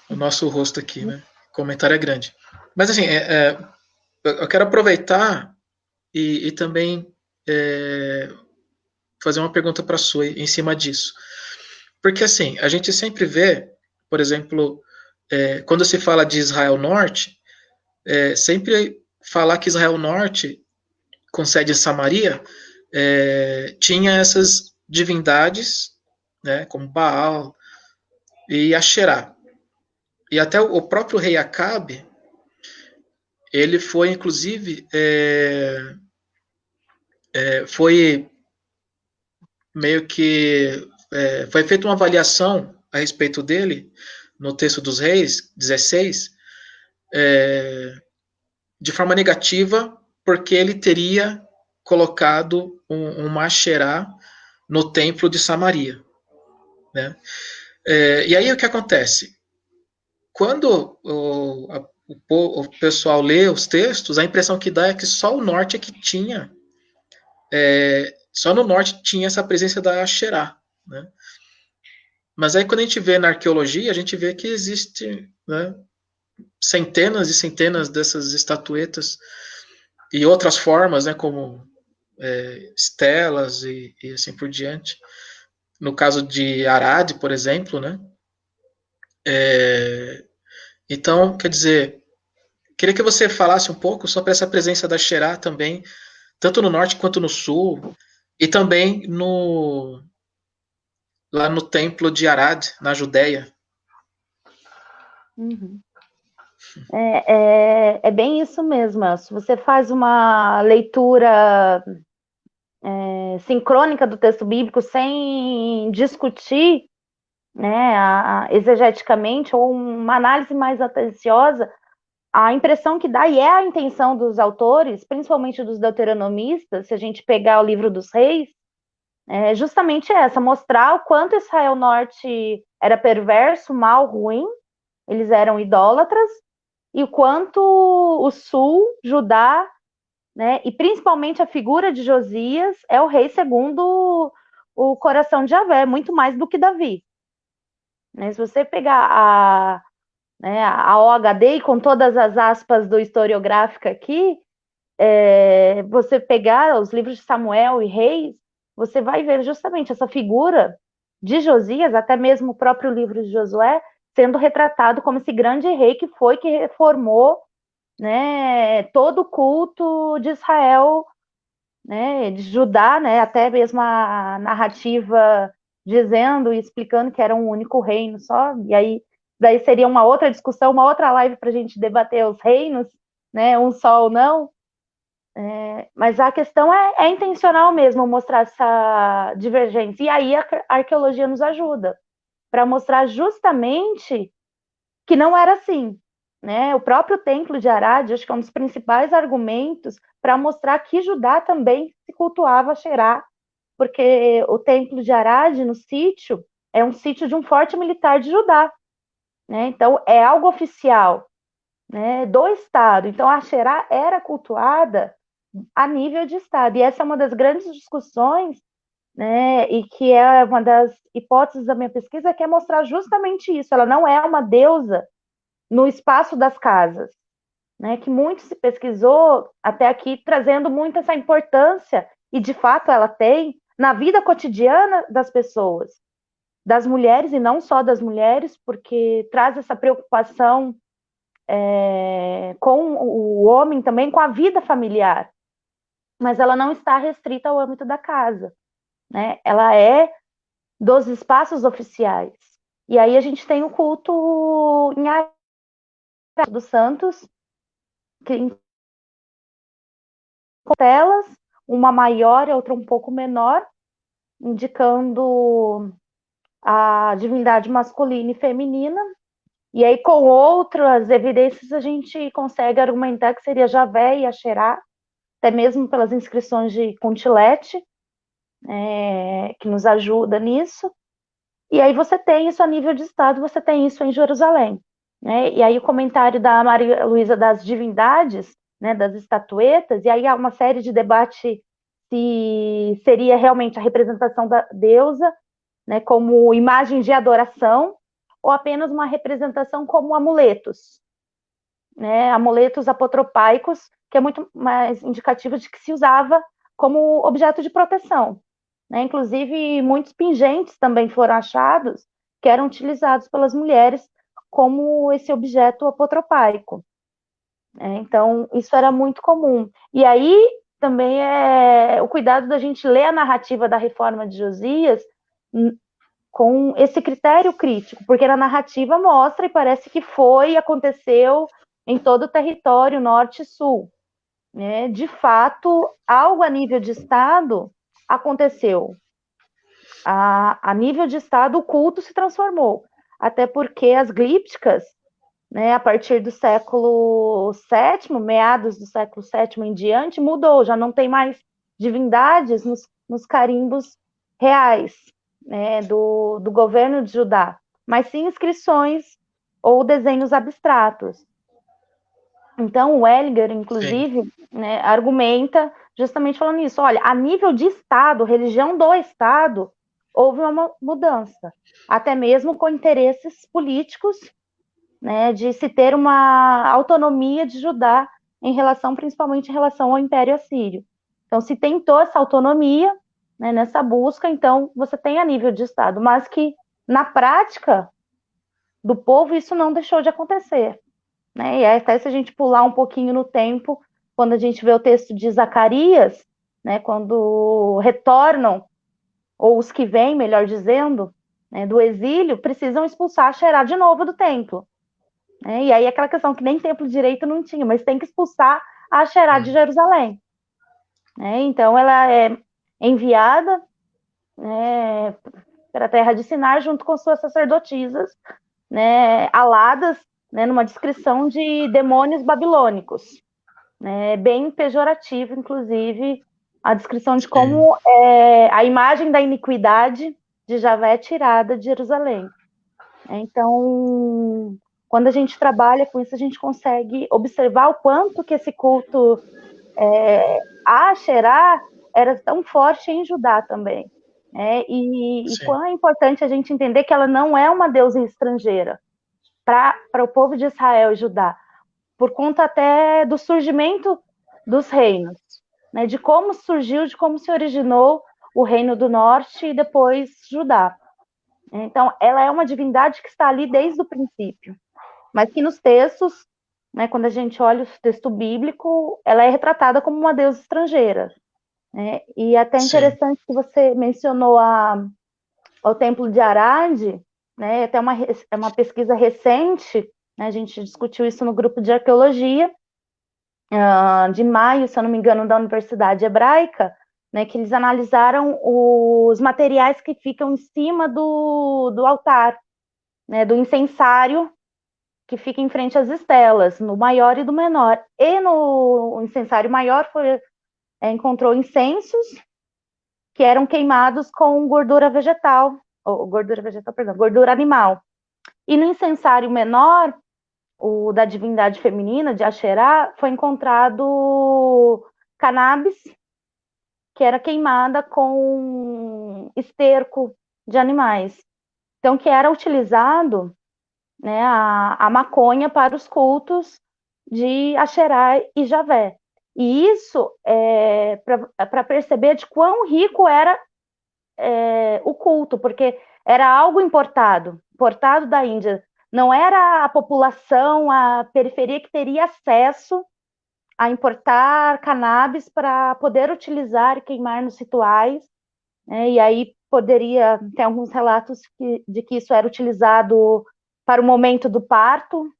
o nosso rosto aqui, né? O comentário é grande. Mas assim, eu quero aproveitar e também fazer uma pergunta para a Sui em cima disso. Porque assim, a gente sempre vê, por exemplo, quando se fala de Israel Norte, sempre falar que Israel Norte, com sede em Samaria, tinha essas divindades, né, como Baal e Asherá. E até o próprio rei Acabe, ele foi, inclusive, foi meio que foi feita uma avaliação a respeito dele no texto dos reis 16, de forma negativa, porque ele teria colocado uma Asherá no templo de Samaria, né? E aí o que acontece? Quando o pessoal lê os textos, a impressão que dá é que só o norte é que tinha, só no norte tinha essa presença da Asherá, né? Mas aí quando a gente vê na arqueologia, a gente vê que existe, né, centenas e centenas dessas estatuetas e outras formas, né, como estelas e assim por diante. No caso de Arad, por exemplo, né? Então, quer dizer, queria que você falasse um pouco sobre essa presença da Xerá também, tanto no norte quanto no sul, e também lá no templo de Arad, na Judéia. Uhum. É bem isso mesmo. Se você faz uma leitura sincrônica do texto bíblico sem discutir, né, exegeticamente, ou uma análise mais atenciosa, a impressão que dá, e é a intenção dos autores, principalmente dos deuteronomistas, se a gente pegar o livro dos reis, é justamente essa, mostrar o quanto Israel Norte era perverso, mal, ruim, eles eram idólatras, e o quanto o Sul, Judá, né, e principalmente a figura de Josias, é o rei segundo o coração de Javé, muito mais do que Davi. Né, se você pegar a OHD, com todas as aspas do historiográfico aqui, você pegar os livros de Samuel e Reis, você vai ver justamente essa figura de Josias, até mesmo o próprio livro de Josué, sendo retratado como esse grande rei que foi, que reformou, né, todo o culto de Israel, né, de Judá, né, até mesmo a narrativa dizendo e explicando que era um único reino só, e aí daí seria uma outra discussão, uma outra live para a gente debater os reinos, né, um só ou não, mas a questão é intencional mesmo mostrar essa divergência, e aí a arqueologia nos ajuda para mostrar justamente que não era assim, né? O próprio templo de Arad, acho que é um dos principais argumentos para mostrar que Judá também se cultuava Xerá, porque o templo de Arad, no sítio, é um sítio de um forte militar de Judá, né? Então é algo oficial, né, do Estado. Então a Xerá era cultuada a nível de Estado, e essa é uma das grandes discussões, né, e que é uma das hipóteses da minha pesquisa, que é mostrar justamente isso. Ela não é uma deusa no espaço das casas, né, que muito se pesquisou até aqui, trazendo muito essa importância, e de fato ela tem, na vida cotidiana das pessoas, das mulheres, e não só das mulheres, porque traz essa preocupação com o homem também, com a vida familiar, mas ela não está restrita ao âmbito da casa, né? Ela é dos espaços oficiais. E aí a gente tem o culto em Arara dos Santos, que em telas, uma maior e outra um pouco menor, indicando a divindade masculina e feminina. E aí, com outras evidências, a gente consegue argumentar que seria Javé e Axerá, até mesmo pelas inscrições de Contilete, que nos ajuda nisso. E aí você tem isso a nível de Estado, você tem isso em Jerusalém. Né? E aí o comentário da Maria Luísa das divindades, né, das estatuetas, e aí há uma série de debate se seria realmente a representação da deusa, né, como imagem de adoração, ou apenas uma representação como amuletos, né, amuletos apotropaicos, que é muito mais indicativo de que se usava como objeto de proteção. Né? Inclusive, muitos pingentes também foram achados que eram utilizados pelas mulheres como esse objeto apotropaico. Então, isso era muito comum. E aí, também é o cuidado da gente ler a narrativa da reforma de Josias com esse critério crítico, porque na narrativa mostra e parece que aconteceu em todo o território norte e sul. Né? De fato, algo a nível de Estado aconteceu. A nível de Estado, o culto se transformou, até porque as glípticas, né, a partir do século VII, meados do século VII em diante, mudou, já não tem mais divindades nos carimbos reais, né, do governo de Judá, mas sim inscrições ou desenhos abstratos. Então, o Ellinger, inclusive, né, argumenta justamente falando isso. Olha, a nível de Estado, religião do Estado, houve uma mudança, até mesmo com interesses políticos, né, de se ter uma autonomia de Judá principalmente em relação ao Império Assírio. Então, se tentou essa autonomia, né, nessa busca, então você tem a nível de Estado, mas que na prática do povo isso não deixou de acontecer. Né? E até se a gente pular um pouquinho no tempo, quando a gente vê o texto de Zacarias, né, quando retornam, ou os que vêm, melhor dizendo, né, do exílio, precisam expulsar Xerá de novo do templo. E aí aquela questão que nem templo direito não tinha, mas tem que expulsar a Asherá de Jerusalém. Então ela é enviada para a terra de Sinar junto com suas sacerdotisas, aladas, numa descrição de demônios babilônicos. Bem pejorativo, inclusive, a descrição de como a imagem da iniquidade de Javé é tirada de Jerusalém. Então, quando a gente trabalha com isso, a gente consegue observar o quanto que esse culto a Asherá era tão forte em Judá também. E quão é importante a gente entender que ela não é uma deusa estrangeira para o povo de Israel e Judá, por conta até do surgimento dos reinos, de como surgiu, de como se originou o Reino do Norte e depois Judá. Então, ela é uma divindade que está ali desde o princípio, mas que nos textos, quando a gente olha o texto bíblico, ela é retratada como uma deusa estrangeira. E até interessante que você mencionou o Templo de Arad, até uma pesquisa recente, a gente discutiu isso no grupo de arqueologia, de maio, se eu não me engano, da Universidade Hebraica, que eles analisaram os materiais que ficam em cima do altar, do incensário que fica em frente às estelas, no maior e do menor. E no incensário maior encontrou incensos que eram queimados com gordura animal. E no incensário menor, o da divindade feminina, de Asherá, foi encontrado cannabis, que era queimada com esterco de animais. Então, que era utilizado a maconha para os cultos de Asherá e Javé. E isso é para perceber de quão rico era o culto, porque era algo importado da Índia. Não era a população, a periferia que teria acesso a importar cannabis para poder utilizar e queimar nos rituais, e aí tem alguns relatos de que isso era utilizado para o momento do parto,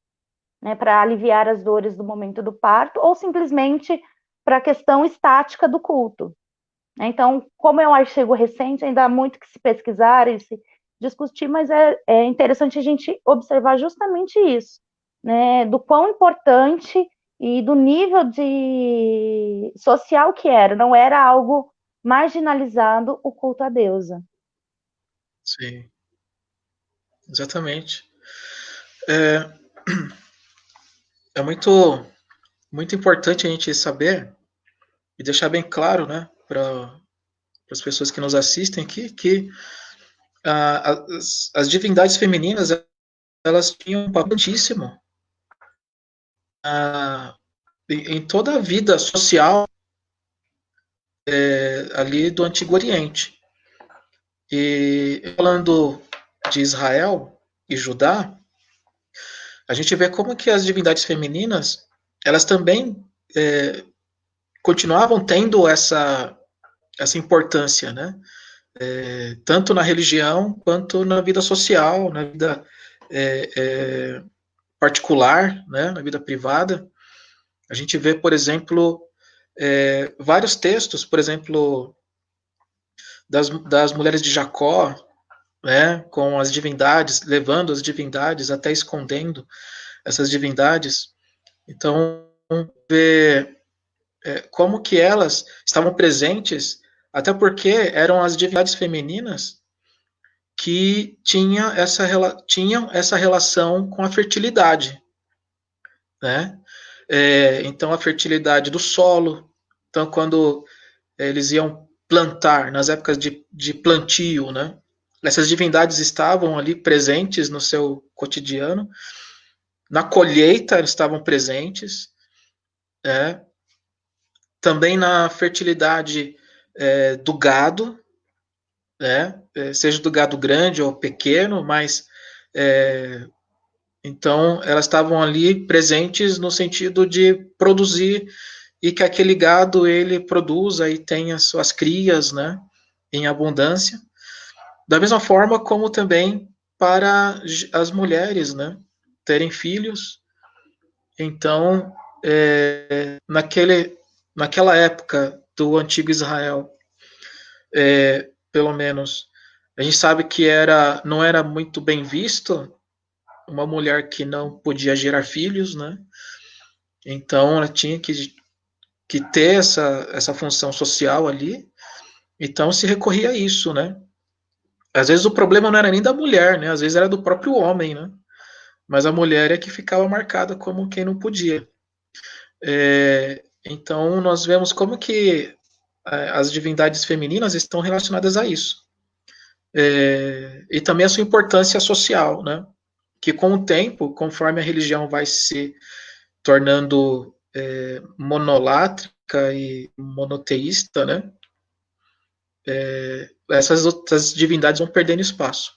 para aliviar as dores do momento do parto, ou simplesmente para a questão estática do culto. Então, como é um artigo recente, ainda há muito que se pesquisar e se discutir, mas é interessante a gente observar justamente isso, do quão importante e do nível social que era. Não era algo marginalizado o culto à deusa. Sim, exatamente. É muito, muito importante a gente saber e deixar bem claro, para as pessoas que nos assistem aqui, que as divindades femininas, elas tinham um papel importantíssimo em toda a vida social ali do Antigo Oriente. E falando de Israel e Judá, a gente vê como que as divindades femininas, elas também continuavam tendo essa importância, tanto na religião quanto na vida social, na vida particular, na vida privada. A gente vê, por exemplo, vários textos, por exemplo, das mulheres de Jacó, com as divindades, levando as divindades, até escondendo essas divindades. Então, ver como que elas estavam presentes, até porque eram as divindades femininas que tinham essa relação com a fertilidade, então, a fertilidade do solo. Então, quando eles iam plantar, nas épocas de plantio, essas divindades estavam ali presentes no seu cotidiano. Na colheita, eles estavam presentes. Também na fertilidade do gado, seja do gado grande ou pequeno, mas então elas estavam ali presentes no sentido de produzir e que aquele gado ele produza e tenha suas crias, em abundância. Da mesma forma como também para as mulheres, terem filhos. Então, naquela época do antigo Israel, pelo menos, a gente sabe que não era muito bem visto uma mulher que não podia gerar filhos, né? Então, ela tinha que ter essa função social ali. Então, se recorria a isso, né? Às vezes o problema não era nem da mulher, né? Às vezes era do próprio homem, né? Mas a mulher é que ficava marcada como quem não podia. Então, nós vemos como que as divindades femininas estão relacionadas a isso. E também a sua importância social, né? Que com o tempo, conforme a religião vai se tornando monolátrica e monoteísta, né? Essas outras divindades vão perdendo espaço.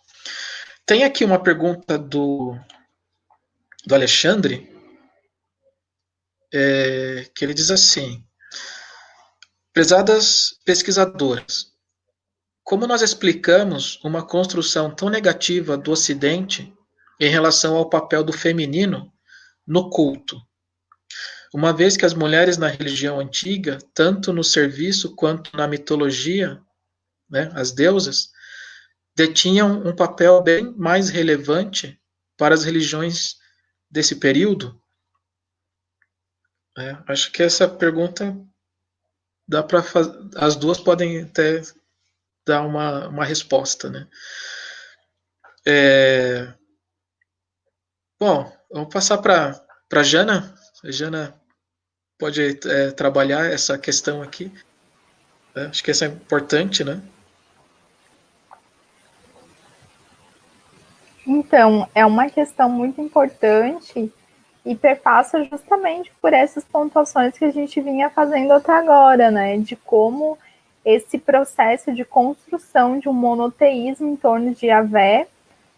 Tem aqui uma pergunta do Alexandre, que ele diz assim: prezadas pesquisadoras, como nós explicamos uma construção tão negativa do Ocidente em relação ao papel do feminino no culto, uma vez que as mulheres na religião antiga, tanto no serviço quanto na mitologia, né, as deusas, detinham um papel bem mais relevante para as religiões desse período? Acho que essa pergunta dá para fazer, as duas podem até dar uma resposta, né? Bom, vamos passar para a Jana. A Jana pode trabalhar essa questão aqui. Acho que essa é importante, né? Então, é uma questão muito importante e perpassa justamente por essas pontuações que a gente vinha fazendo até agora, né? De como esse processo de construção de um monoteísmo em torno de Yahvé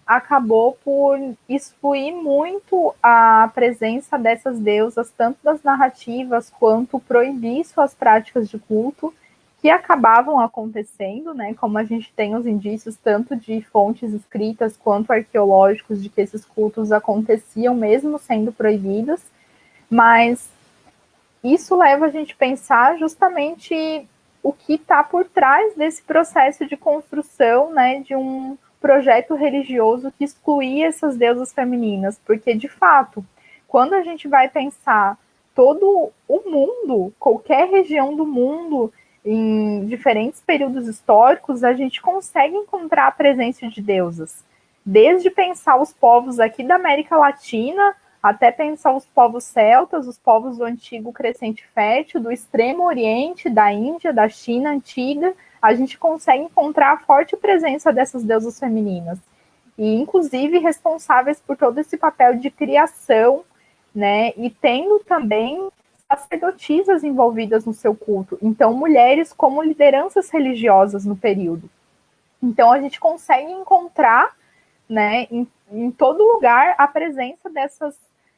acabou por excluir muito a presença dessas deusas, tanto das narrativas quanto proibir suas práticas de culto, que acabavam acontecendo, né? Como a gente tem os indícios tanto de fontes escritas quanto arqueológicos de que esses cultos aconteciam mesmo sendo proibidos, mas isso leva a gente a pensar justamente o que está por trás desse processo de construção, né, de um projeto religioso que excluía essas deusas femininas, porque de fato, quando a gente vai pensar todo o mundo, qualquer região do mundo, em diferentes períodos históricos, a gente consegue encontrar a presença de deusas. Desde pensar os povos aqui da América Latina, até pensar os povos celtas, os povos do antigo Crescente Fértil, do Extremo Oriente, da Índia, da China antiga, a gente consegue encontrar a forte presença dessas deusas femininas. E, inclusive, responsáveis por todo esse papel de criação, né? E tendo também sacerdotisas envolvidas no seu culto. Então, mulheres como lideranças religiosas no período. Então, a gente consegue encontrar, né, em todo lugar a presença dessas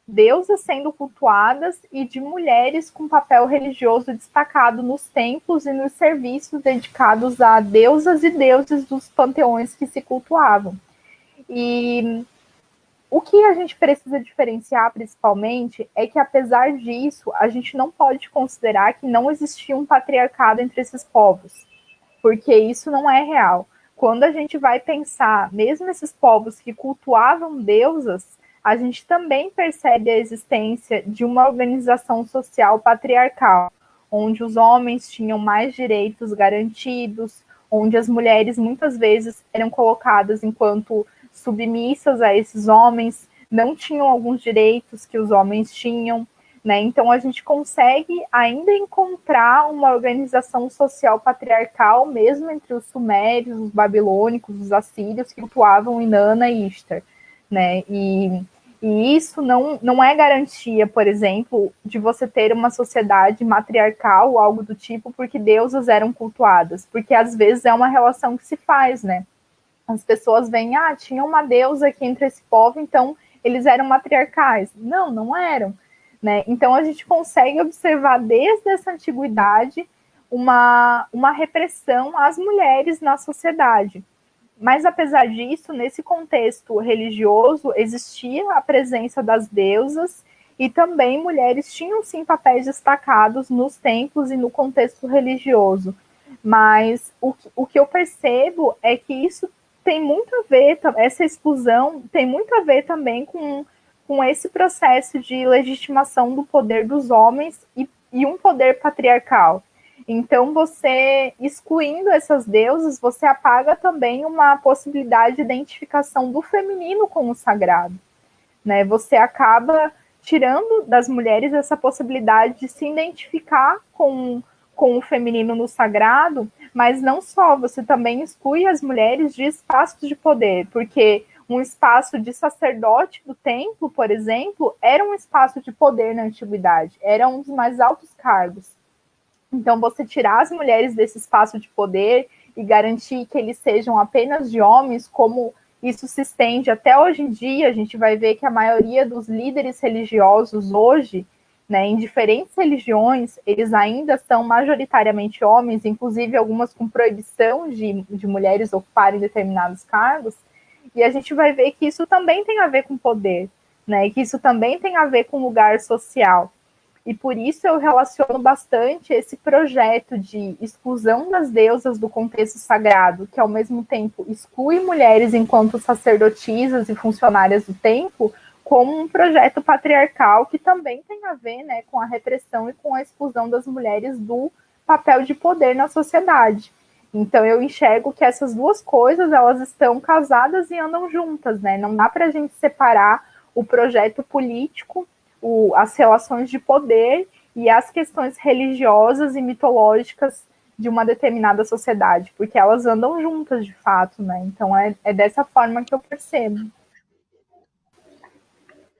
deusas sendo cultuadas e de mulheres com papel religioso destacado nos templos e nos serviços dedicados a deusas e deuses dos panteões que se cultuavam. E o que a gente precisa diferenciar, principalmente, é que, apesar disso, a gente não pode considerar que não existia um patriarcado entre esses povos, porque isso não é real. Quando a gente vai pensar, mesmo esses povos que cultuavam deusas, a gente também percebe a existência de uma organização social patriarcal, onde os homens tinham mais direitos garantidos, onde as mulheres muitas vezes eram colocadas enquanto submissas a esses homens, não tinham alguns direitos que os homens tinham, né? Então a gente consegue ainda encontrar uma organização social patriarcal, mesmo entre os sumérios, os babilônicos, os assírios, que cultuavam Inanna e Ishtar, né? E isso não é garantia, por exemplo, de você ter uma sociedade matriarcal ou algo do tipo, porque deusas eram cultuadas, porque às vezes é uma relação que se faz, né? As pessoas veem, tinha uma deusa aqui entre esse povo, então eles eram matriarcais. Não, não eram. Né? Então a gente consegue observar desde essa antiguidade uma repressão às mulheres na sociedade. Mas, apesar disso, nesse contexto religioso, existia a presença das deusas e também mulheres tinham, sim, papéis destacados nos templos e no contexto religioso. Mas o que eu percebo é que isso tem muito a ver, essa exclusão tem muito a ver também com esse processo de legitimação do poder dos homens e um poder patriarcal. Então, você excluindo essas deusas, você apaga também uma possibilidade de identificação do feminino com o sagrado, né? Você acaba tirando das mulheres essa possibilidade de se identificar com o feminino no sagrado, mas não só, você também exclui as mulheres de espaços de poder, porque um espaço de sacerdote do templo, por exemplo, era um espaço de poder na antiguidade, era um dos mais altos cargos. Então, você tirar as mulheres desse espaço de poder e garantir que eles sejam apenas de homens, como isso se estende até hoje em dia, a gente vai ver que a maioria dos líderes religiosos hoje, né, em diferentes religiões, eles ainda são majoritariamente homens, inclusive algumas com proibição de mulheres ocuparem determinados cargos, e a gente vai ver que isso também tem a ver com poder, né, que isso também tem a ver com lugar social. E por isso eu relaciono bastante esse projeto de exclusão das deusas do contexto sagrado, que ao mesmo tempo exclui mulheres enquanto sacerdotisas e funcionárias do templo, como um projeto patriarcal que também tem a ver, né, com a repressão e com a exclusão das mulheres do papel de poder na sociedade. Então eu enxergo que essas duas coisas, elas estão casadas e andam juntas, né? Não dá para a gente separar o projeto político, as relações de poder e as questões religiosas e mitológicas de uma determinada sociedade, porque elas andam juntas de fato, né? Então é dessa forma que eu percebo.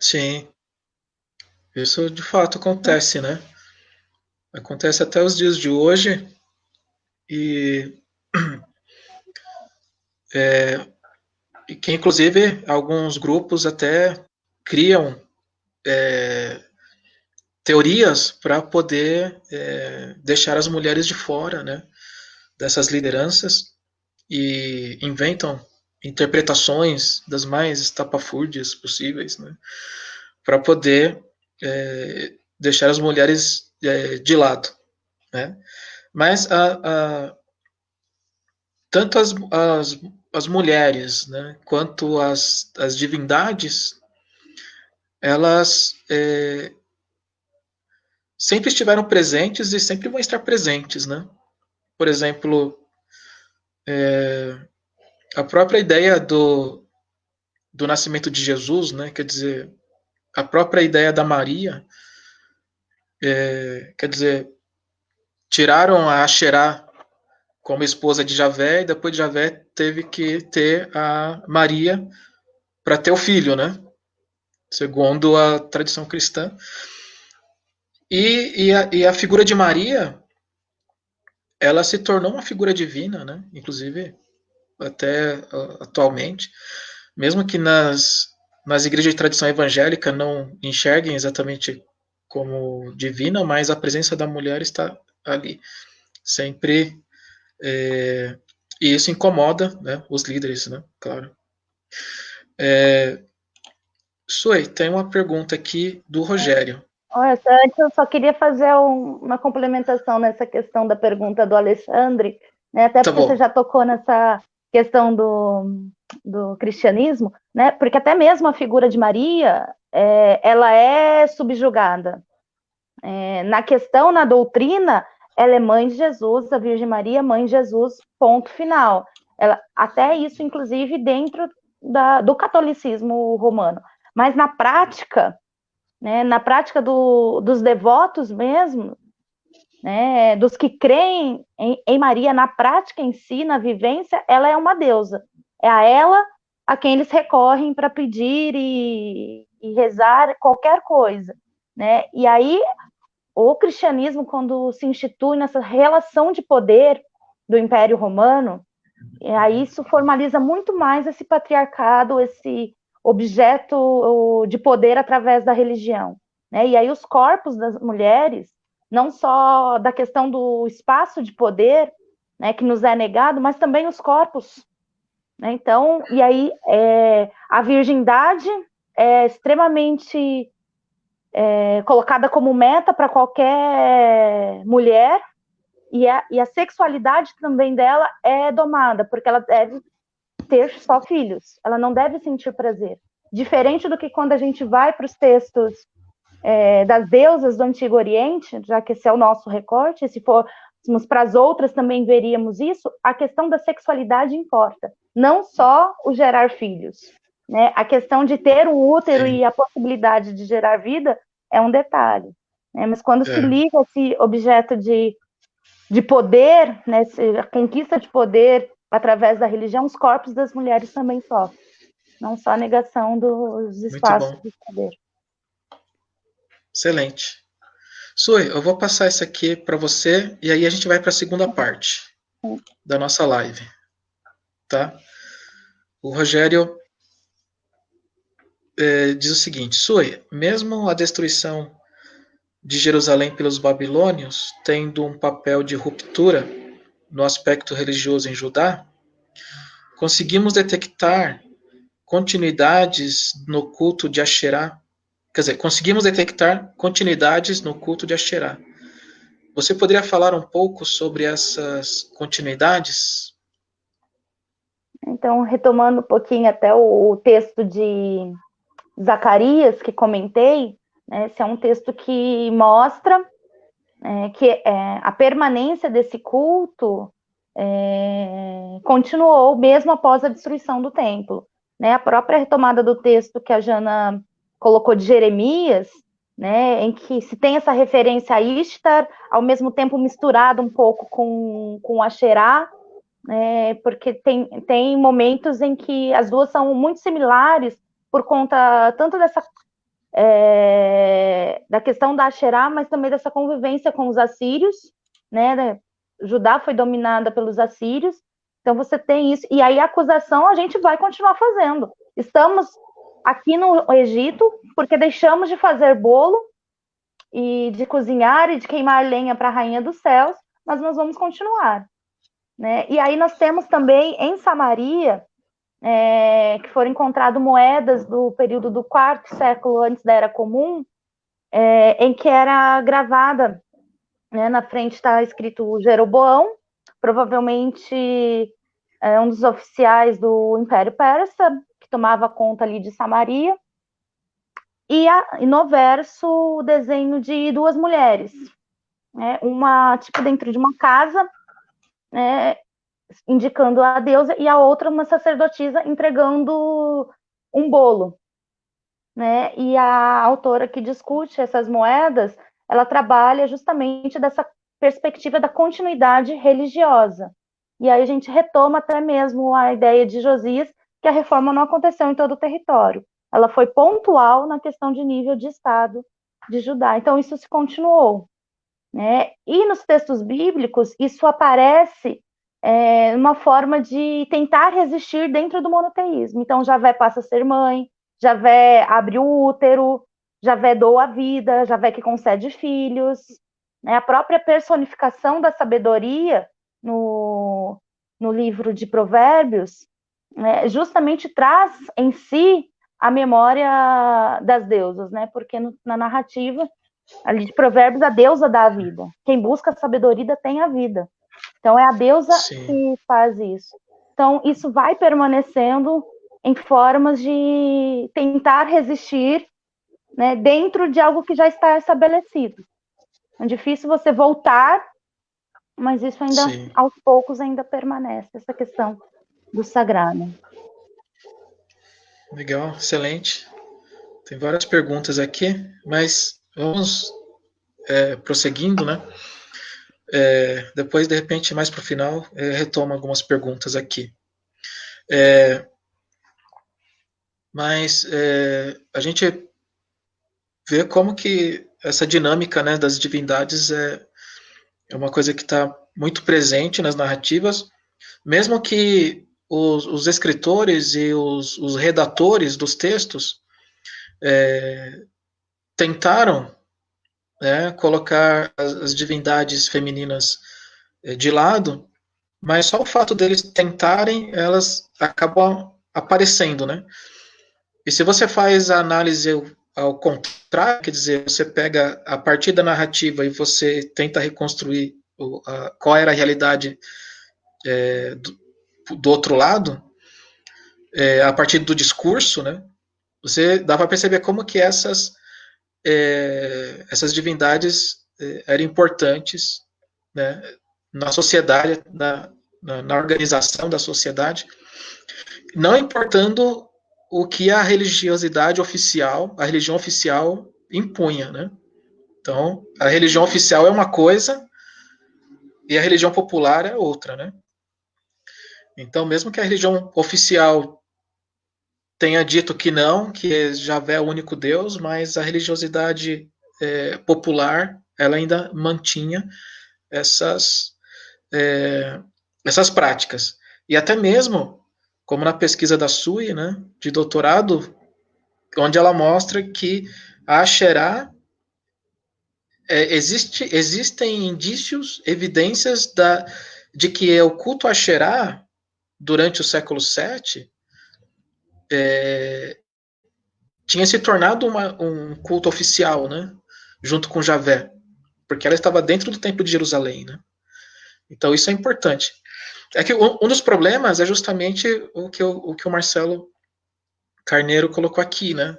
Sim, isso de fato acontece, né? Acontece até os dias de hoje e, e que inclusive alguns grupos até criam teorias para poder deixar as mulheres de fora, né, dessas lideranças e inventam interpretações das mais estapafúrdias possíveis, né, para poder deixar as mulheres de lado, né? Mas tanto as mulheres, né, quanto as divindades, elas sempre estiveram presentes e sempre vão estar presentes, né? Por exemplo, a própria ideia do nascimento de Jesus, né? Quer dizer, a própria ideia da Maria, quer dizer, tiraram a Asherá como esposa de Javé e depois de Javé teve que ter a Maria para ter o filho, né? Segundo a tradição cristã. E a figura de Maria, ela se tornou uma figura divina, né? Inclusive até atualmente, mesmo que nas igrejas de tradição evangélica não enxerguem exatamente como divina, mas a presença da mulher está ali, sempre, e isso incomoda, né, os líderes, né, claro. Sui, tem uma pergunta aqui do Rogério. Olha, antes eu só queria fazer uma complementação nessa questão da pergunta do Alexandre, né? Até porque você já tocou nessa questão do cristianismo, né? Porque até mesmo a figura de Maria, ela é subjugada. Na questão, na doutrina, ela é mãe de Jesus, a Virgem Maria, mãe de Jesus, ponto final. Até isso, inclusive, dentro do catolicismo romano. Mas na prática, né, na prática dos devotos mesmo, né, dos que creem em Maria, na prática em si, na vivência, ela é uma deusa. É a ela a quem eles recorrem para pedir e rezar qualquer coisa. Né? E aí, o cristianismo, quando se institui nessa relação de poder do Império Romano, aí isso formaliza muito mais esse patriarcado, esse objeto de poder através da religião. Né? E aí os corpos das mulheres, não só da questão do espaço de poder, né, que nos é negado, mas também os corpos né? Então, e aí a virgindade é extremamente colocada como meta para qualquer mulher, e a sexualidade também dela é domada, porque ela deve ter só filhos, ela não deve sentir prazer. Diferente do que quando a gente vai para os textos das deusas do Antigo Oriente, já que esse é o nosso recorte, se fôssemos para as outras também veríamos isso, a questão da sexualidade importa, não só o gerar filhos, né? A questão de ter um útero e a possibilidade de gerar vida é um detalhe, né? Mas quando se liga esse objeto de poder, né, a conquista de poder através da religião, os corpos das mulheres também sofrem, não só a negação dos espaços de poder. Excelente. Sui, eu vou passar isso aqui para você e aí a gente vai para a segunda parte da nossa live, tá? O Rogério diz o seguinte: Sui, mesmo a destruição de Jerusalém pelos babilônios tendo um papel de ruptura no aspecto religioso em Judá, conseguimos detectar continuidades no culto de Asherá. Quer dizer, conseguimos detectar continuidades no culto de Asherá. Você poderia falar um pouco sobre essas continuidades? Então, retomando um pouquinho até o texto de Zacarias, que comentei, né, esse é um texto que mostra que a permanência desse culto continuou mesmo após a destruição do templo. Né? A própria retomada do texto que a Jana colocou de Jeremias, né, em que se tem essa referência a Ishtar, ao mesmo tempo misturado um pouco com Asherá, porque tem momentos em que as duas são muito similares por conta tanto da questão da Asherá, mas também dessa convivência com os assírios, né? Judá foi dominada pelos assírios, então você tem isso, e aí a acusação a gente vai continuar fazendo. Estamos aqui no Egito porque deixamos de fazer bolo e de cozinhar e de queimar lenha para a rainha dos céus, mas nós vamos continuar. Né? E aí nós temos também em Samaria, que foram encontradas moedas do período do quarto século antes da Era Comum, em que era gravada, né, na frente está escrito Jeroboão, provavelmente um dos oficiais do Império Persa, que tomava conta ali de Samaria, e no verso o desenho de duas mulheres, né, uma tipo dentro de uma casa, né, indicando a deusa, e a outra uma sacerdotisa entregando um bolo. Né? E a autora que discute essas moedas, ela trabalha justamente dessa perspectiva da continuidade religiosa. E aí a gente retoma até mesmo a ideia de Josias, que a reforma não aconteceu em todo o território. Ela foi pontual na questão de nível de Estado de Judá. Então, isso se continuou. Né? E nos textos bíblicos, isso aparece uma forma de tentar resistir dentro do monoteísmo. Então, Javé passa a ser mãe, Javé abre o útero, Javé doa a vida, Javé que concede filhos. Né? A própria personificação da sabedoria no livro de Provérbios justamente traz em si a memória das deusas, né? Porque na narrativa ali de Provérbios, a deusa dá a vida. Quem busca a sabedoria tem a vida. Então, é a deusa que faz isso. Então, isso vai permanecendo em formas de tentar resistir, né, dentro de algo que já está estabelecido. É difícil você voltar, mas isso ainda, aos poucos, ainda permanece, essa questão do sagrado. Legal, excelente. Tem várias perguntas aqui, mas vamos prosseguindo, né? Depois, de repente, mais para o final, retomo algumas perguntas aqui. Mas a gente vê como que essa dinâmica, né, das divindades é uma coisa que está muito presente nas narrativas, mesmo que os escritores e os redatores dos textos tentaram colocar as divindades femininas de lado, mas só o fato deles tentarem, elas acabam aparecendo, né? E se você faz a análise ao contrário, quer dizer, você pega a partir da narrativa e você tenta reconstruir qual era a realidade do outro lado, a partir do discurso, né? Você dá para perceber como que essas divindades eram importantes, né, na sociedade, na organização da sociedade, não importando o que a religiosidade oficial, a religião oficial impunha, né? Então, a religião oficial é uma coisa e a religião popular é outra, né? Então, mesmo que a religião oficial tenha dito que não, que Javé é o único Deus, mas a religiosidade popular, ela ainda mantinha essas práticas. E até mesmo, como na pesquisa da SUI, né, de doutorado, onde ela mostra que a Asherá existem indícios, evidências de que o culto a Asherá, durante o século VII, tinha se tornado um culto oficial, né, junto com Javé, porque ela estava dentro do Templo de Jerusalém, né? Então isso é importante. É que um dos problemas é justamente o que o Marcelo Carneiro colocou aqui, né?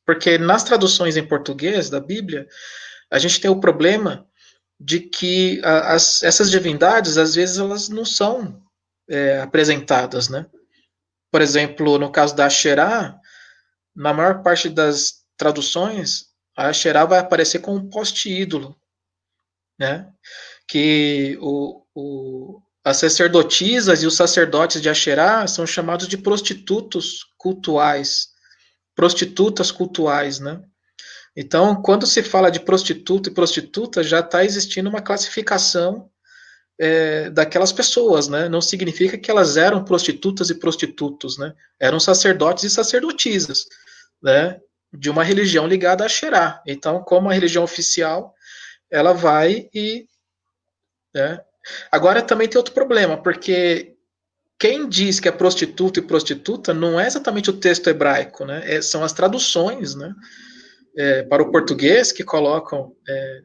Porque nas traduções em português da Bíblia, a gente tem o problema de que essas divindades, às vezes, elas não são apresentadas, né? Por exemplo, no caso da Asherá, na maior parte das traduções, a Asherá vai aparecer como um poste-ídolo, né? Que as sacerdotisas e os sacerdotes de Asherá são chamados de prostitutos cultuais, prostitutas cultuais, né? Então, quando se fala de prostituto e prostituta, já está existindo uma classificação daquelas pessoas, né? Não significa que elas eram prostitutas e prostitutos, né? Eram sacerdotes e sacerdotisas, né? De uma religião ligada a Asherá. Então, como a religião oficial, ela vai e... né? Agora, também tem outro problema, porque quem diz que é prostituto e prostituta não é exatamente o texto hebraico, né? São as traduções, né? Para o português que colocam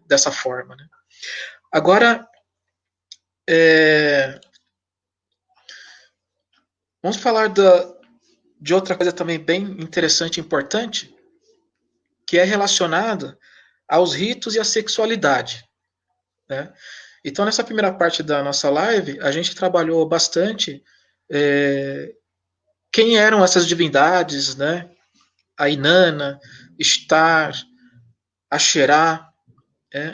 dessa forma, né? Agora, vamos falar de outra coisa também bem interessante e importante, que é relacionada aos ritos e à sexualidade, né? Então, nessa primeira parte da nossa live, a gente trabalhou bastante quem eram essas divindades, né? A Inanna, Ishtar, Asherá,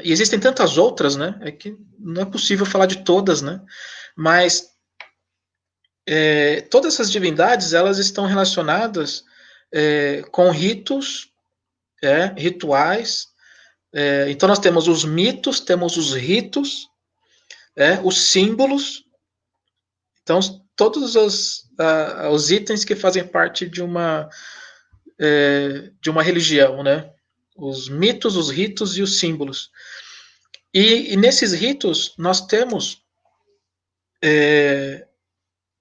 e existem tantas outras, né? É que não é possível falar de todas, né? Mas todas essas divindades, elas estão relacionadas com ritos, rituais. Então nós temos os mitos, temos os ritos, os símbolos. Então todos os itens que fazem parte de uma religião, né? Os mitos, os ritos e os símbolos. E nesses ritos nós temos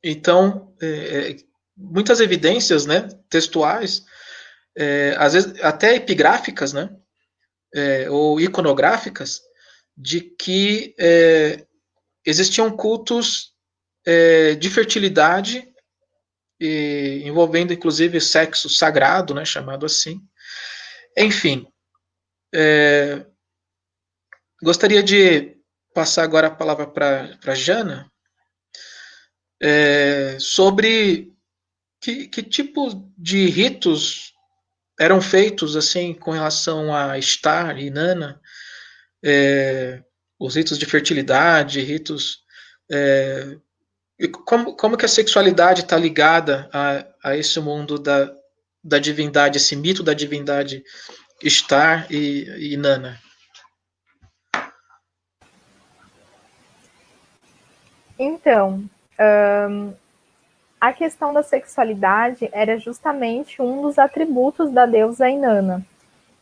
então muitas evidências, né, textuais, às vezes até epigráficas, né, ou iconográficas, de que existiam cultos de fertilidade, envolvendo inclusive sexo sagrado, né, chamado assim. Enfim, gostaria de passar agora a palavra para Jana sobre que tipo de ritos eram feitos assim com relação a Ishtar e Inanna, os ritos de fertilidade, ritos como que a sexualidade está ligada a esse mundo da divindade, esse mito da divindade Ishtar e Inanna? Então, a questão da sexualidade era justamente um dos atributos da deusa Inanna.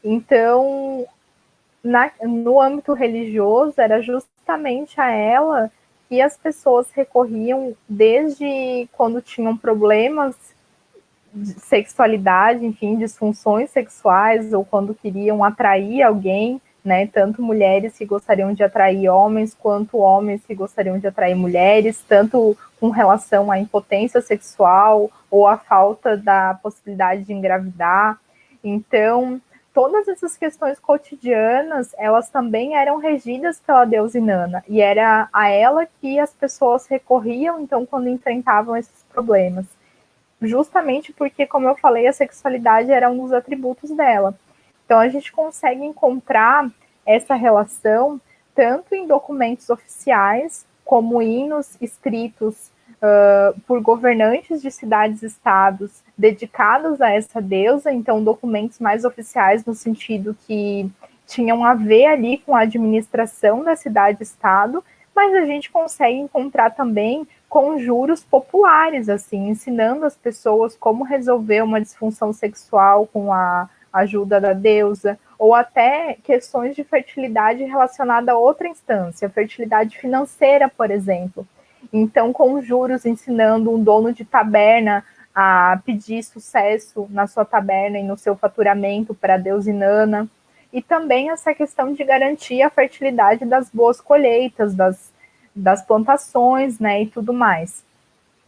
Então, no âmbito religioso, era justamente a ela que as pessoas recorriam desde quando tinham problemas de sexualidade, enfim, disfunções sexuais, ou quando queriam atrair alguém, né? Tanto mulheres que gostariam de atrair homens, quanto homens que gostariam de atrair mulheres, tanto com relação à impotência sexual ou à falta da possibilidade de engravidar. Então, todas essas questões cotidianas, elas também eram regidas pela deusa Inanna, e era a ela que as pessoas recorriam, então, quando enfrentavam esses problemas. Justamente porque, como eu falei, a sexualidade era um dos atributos dela. Então, a gente consegue encontrar essa relação tanto em documentos oficiais, como hinos escritos por governantes de cidades-estados dedicados a essa deusa, então documentos mais oficiais no sentido que tinham a ver ali com a administração da cidade-estado, mas a gente consegue encontrar também conjuros populares, assim, ensinando as pessoas como resolver uma disfunção sexual com a ajuda da deusa, ou até questões de fertilidade relacionada a outra instância, fertilidade financeira, por exemplo. Então, conjuros ensinando um dono de taberna a pedir sucesso na sua taberna e no seu faturamento para a deusa Inanna. E também essa questão de garantir a fertilidade das boas colheitas, das plantações, né, e tudo mais.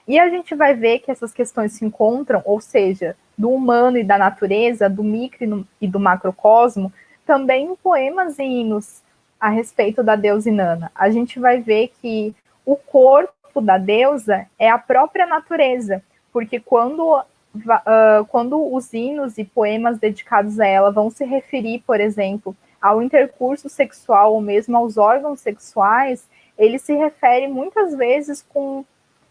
E a gente vai ver que essas questões se encontram, ou seja, do humano e da natureza, do micro e do macrocosmo, também em poemas e hinos a respeito da deusa Inanna. A gente vai ver que o corpo da deusa é a própria natureza, porque quando os hinos e poemas dedicados a ela vão se referir, por exemplo, ao intercurso sexual ou mesmo aos órgãos sexuais, ele se refere muitas vezes com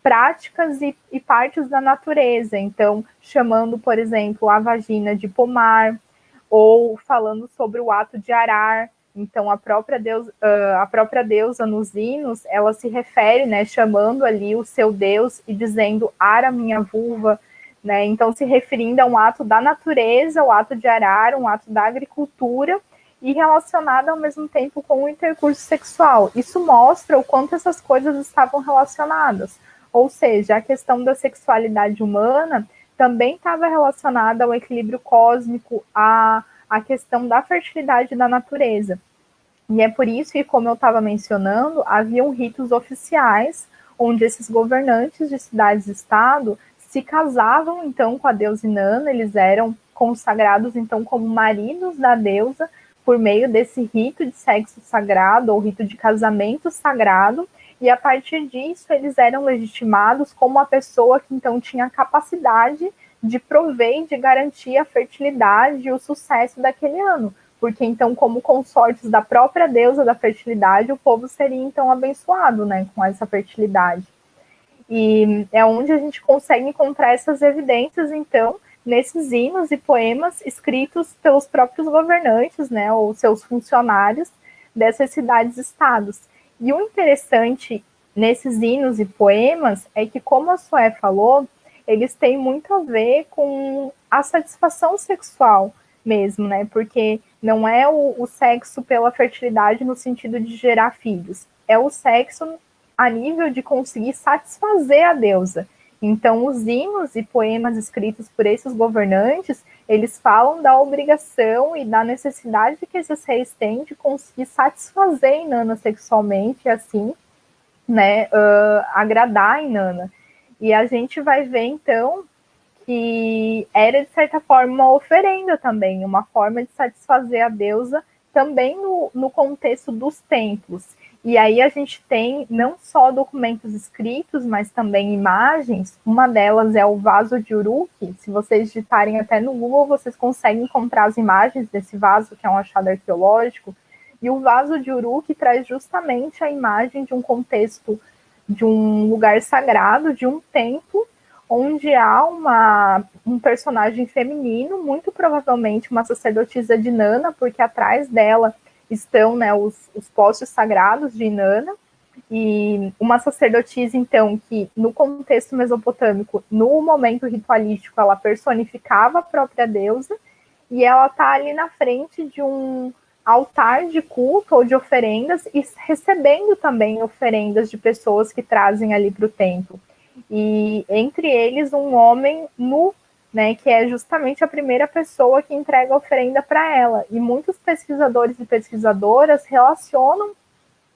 práticas e partes da natureza. Então, chamando, por exemplo, a vagina de pomar, ou falando sobre o ato de arar. Então, a própria deusa nos hinos, ela se refere, né, chamando ali o seu Deus e dizendo, ara minha vulva, né? Então, se referindo a um ato da natureza, o ato de arar, um ato da agricultura, e relacionado ao mesmo tempo com o intercurso sexual. Isso mostra o quanto essas coisas estavam relacionadas. Ou seja, a questão da sexualidade humana também estava relacionada ao equilíbrio cósmico, à questão da fertilidade da natureza. E é por isso que, como eu estava mencionando, haviam ritos oficiais onde esses governantes de cidades-estado se casavam, então, com a deusa Inanna, eles eram consagrados, então, como maridos da deusa, por meio desse rito de sexo sagrado, ou rito de casamento sagrado, e a partir disso eles eram legitimados como a pessoa que, então, tinha capacidade de prover e de garantir a fertilidade e o sucesso daquele ano, porque, então, como consortes da própria deusa da fertilidade, o povo seria, então, abençoado, né, com essa fertilidade. E é onde a gente consegue encontrar essas evidências, então, nesses hinos e poemas escritos pelos próprios governantes, né, ou seus funcionários dessas cidades-estados. E o interessante nesses hinos e poemas é que, como a Sué falou, eles têm muito a ver com a satisfação sexual mesmo, né, porque não é o sexo pela fertilidade no sentido de gerar filhos, é o sexo a nível de conseguir satisfazer a deusa. Então, os hinos e poemas escritos por esses governantes, eles falam da obrigação e da necessidade que esses reis têm de conseguir satisfazer Inanna sexualmente e assim, né, agradar a Inanna. E a gente vai ver, então, que era, de certa forma, uma oferenda também, uma forma de satisfazer a deusa também no contexto dos templos. E aí a gente tem não só documentos escritos, mas também imagens. Uma delas é o vaso de Uruk. Se vocês digitarem até no Google, vocês conseguem encontrar as imagens desse vaso, que é um achado arqueológico. E o vaso de Uruk traz justamente a imagem de um contexto, de um lugar sagrado, de um templo, onde há um personagem feminino, muito provavelmente uma sacerdotisa de Inanna, porque atrás dela estão, né, os postes sagrados de Inanna, e uma sacerdotisa, então, que no contexto mesopotâmico, no momento ritualístico, ela personificava a própria deusa, e ela está ali na frente de um altar de culto ou de oferendas e recebendo também oferendas de pessoas que trazem ali para o templo. E entre eles um homem nu, né, que é justamente a primeira pessoa que entrega a oferenda para ela. E muitos pesquisadores e pesquisadoras relacionam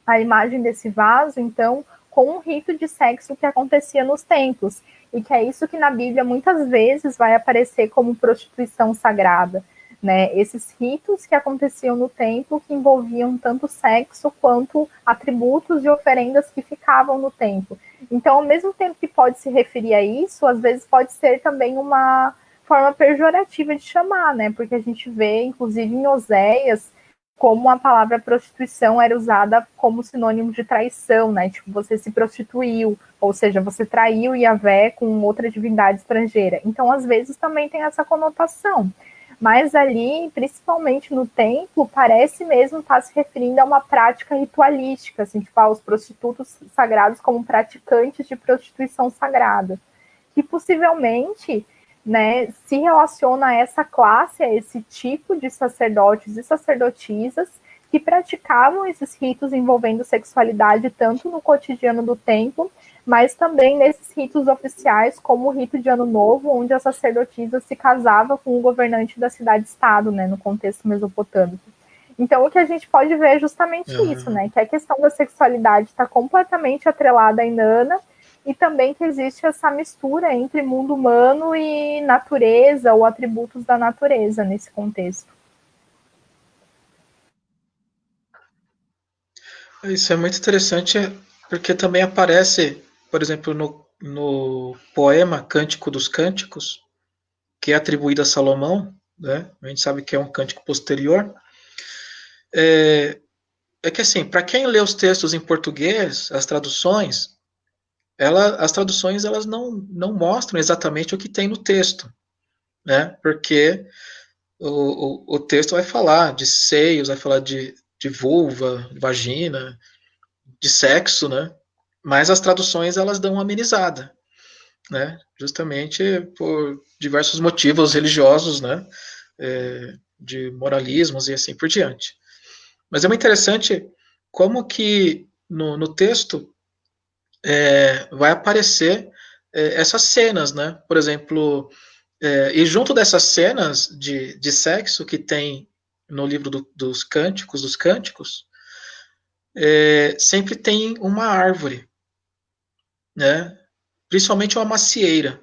a imagem desse vaso, então, com um rito de sexo que acontecia nos templos. E que é isso que na Bíblia muitas vezes vai aparecer como prostituição sagrada. Né, esses ritos que aconteciam no templo, que envolviam tanto sexo quanto atributos e oferendas que ficavam no templo. Então, ao mesmo tempo que pode se referir a isso, às vezes pode ser também uma forma pejorativa de chamar, né? Porque a gente vê, inclusive em Oséias, como a palavra prostituição era usada como sinônimo de traição, né? Tipo, você se prostituiu, ou seja, você traiu Yahvé com outra divindade estrangeira. Então, às vezes, também tem essa conotação. Mas ali, principalmente no templo, parece mesmo estar se referindo a uma prática ritualística, assim, tipo, os prostitutos sagrados como praticantes de prostituição sagrada, que possivelmente, né, se relaciona a essa classe, a esse tipo de sacerdotes e sacerdotisas que praticavam esses ritos envolvendo sexualidade tanto no cotidiano do templo, mas também nesses ritos oficiais, como o rito de Ano Novo, onde a sacerdotisa se casava com o governante da cidade-estado, né, no contexto mesopotâmico. Então, o que a gente pode ver é justamente isso, né, que a questão da sexualidade está completamente atrelada a Inanna, e também que existe essa mistura entre mundo humano e natureza, ou atributos da natureza nesse contexto. Isso é muito interessante, porque também aparece, por exemplo, no poema Cântico dos Cânticos, que é atribuído a Salomão, né? A gente sabe que é um cântico posterior. É que assim, para quem lê os textos em português, as traduções, as traduções elas não mostram exatamente o que tem no texto, né? Porque o texto vai falar de seios, vai falar de vulva, vagina, de sexo, né? Mas as traduções elas dão uma amenizada, né? Justamente por diversos motivos religiosos, né? De moralismos e assim por diante. Mas é muito interessante como que no texto vai aparecer essas cenas, né? Por exemplo, e junto dessas cenas de sexo que tem no livro dos cânticos, sempre tem uma árvore, né? Principalmente uma macieira,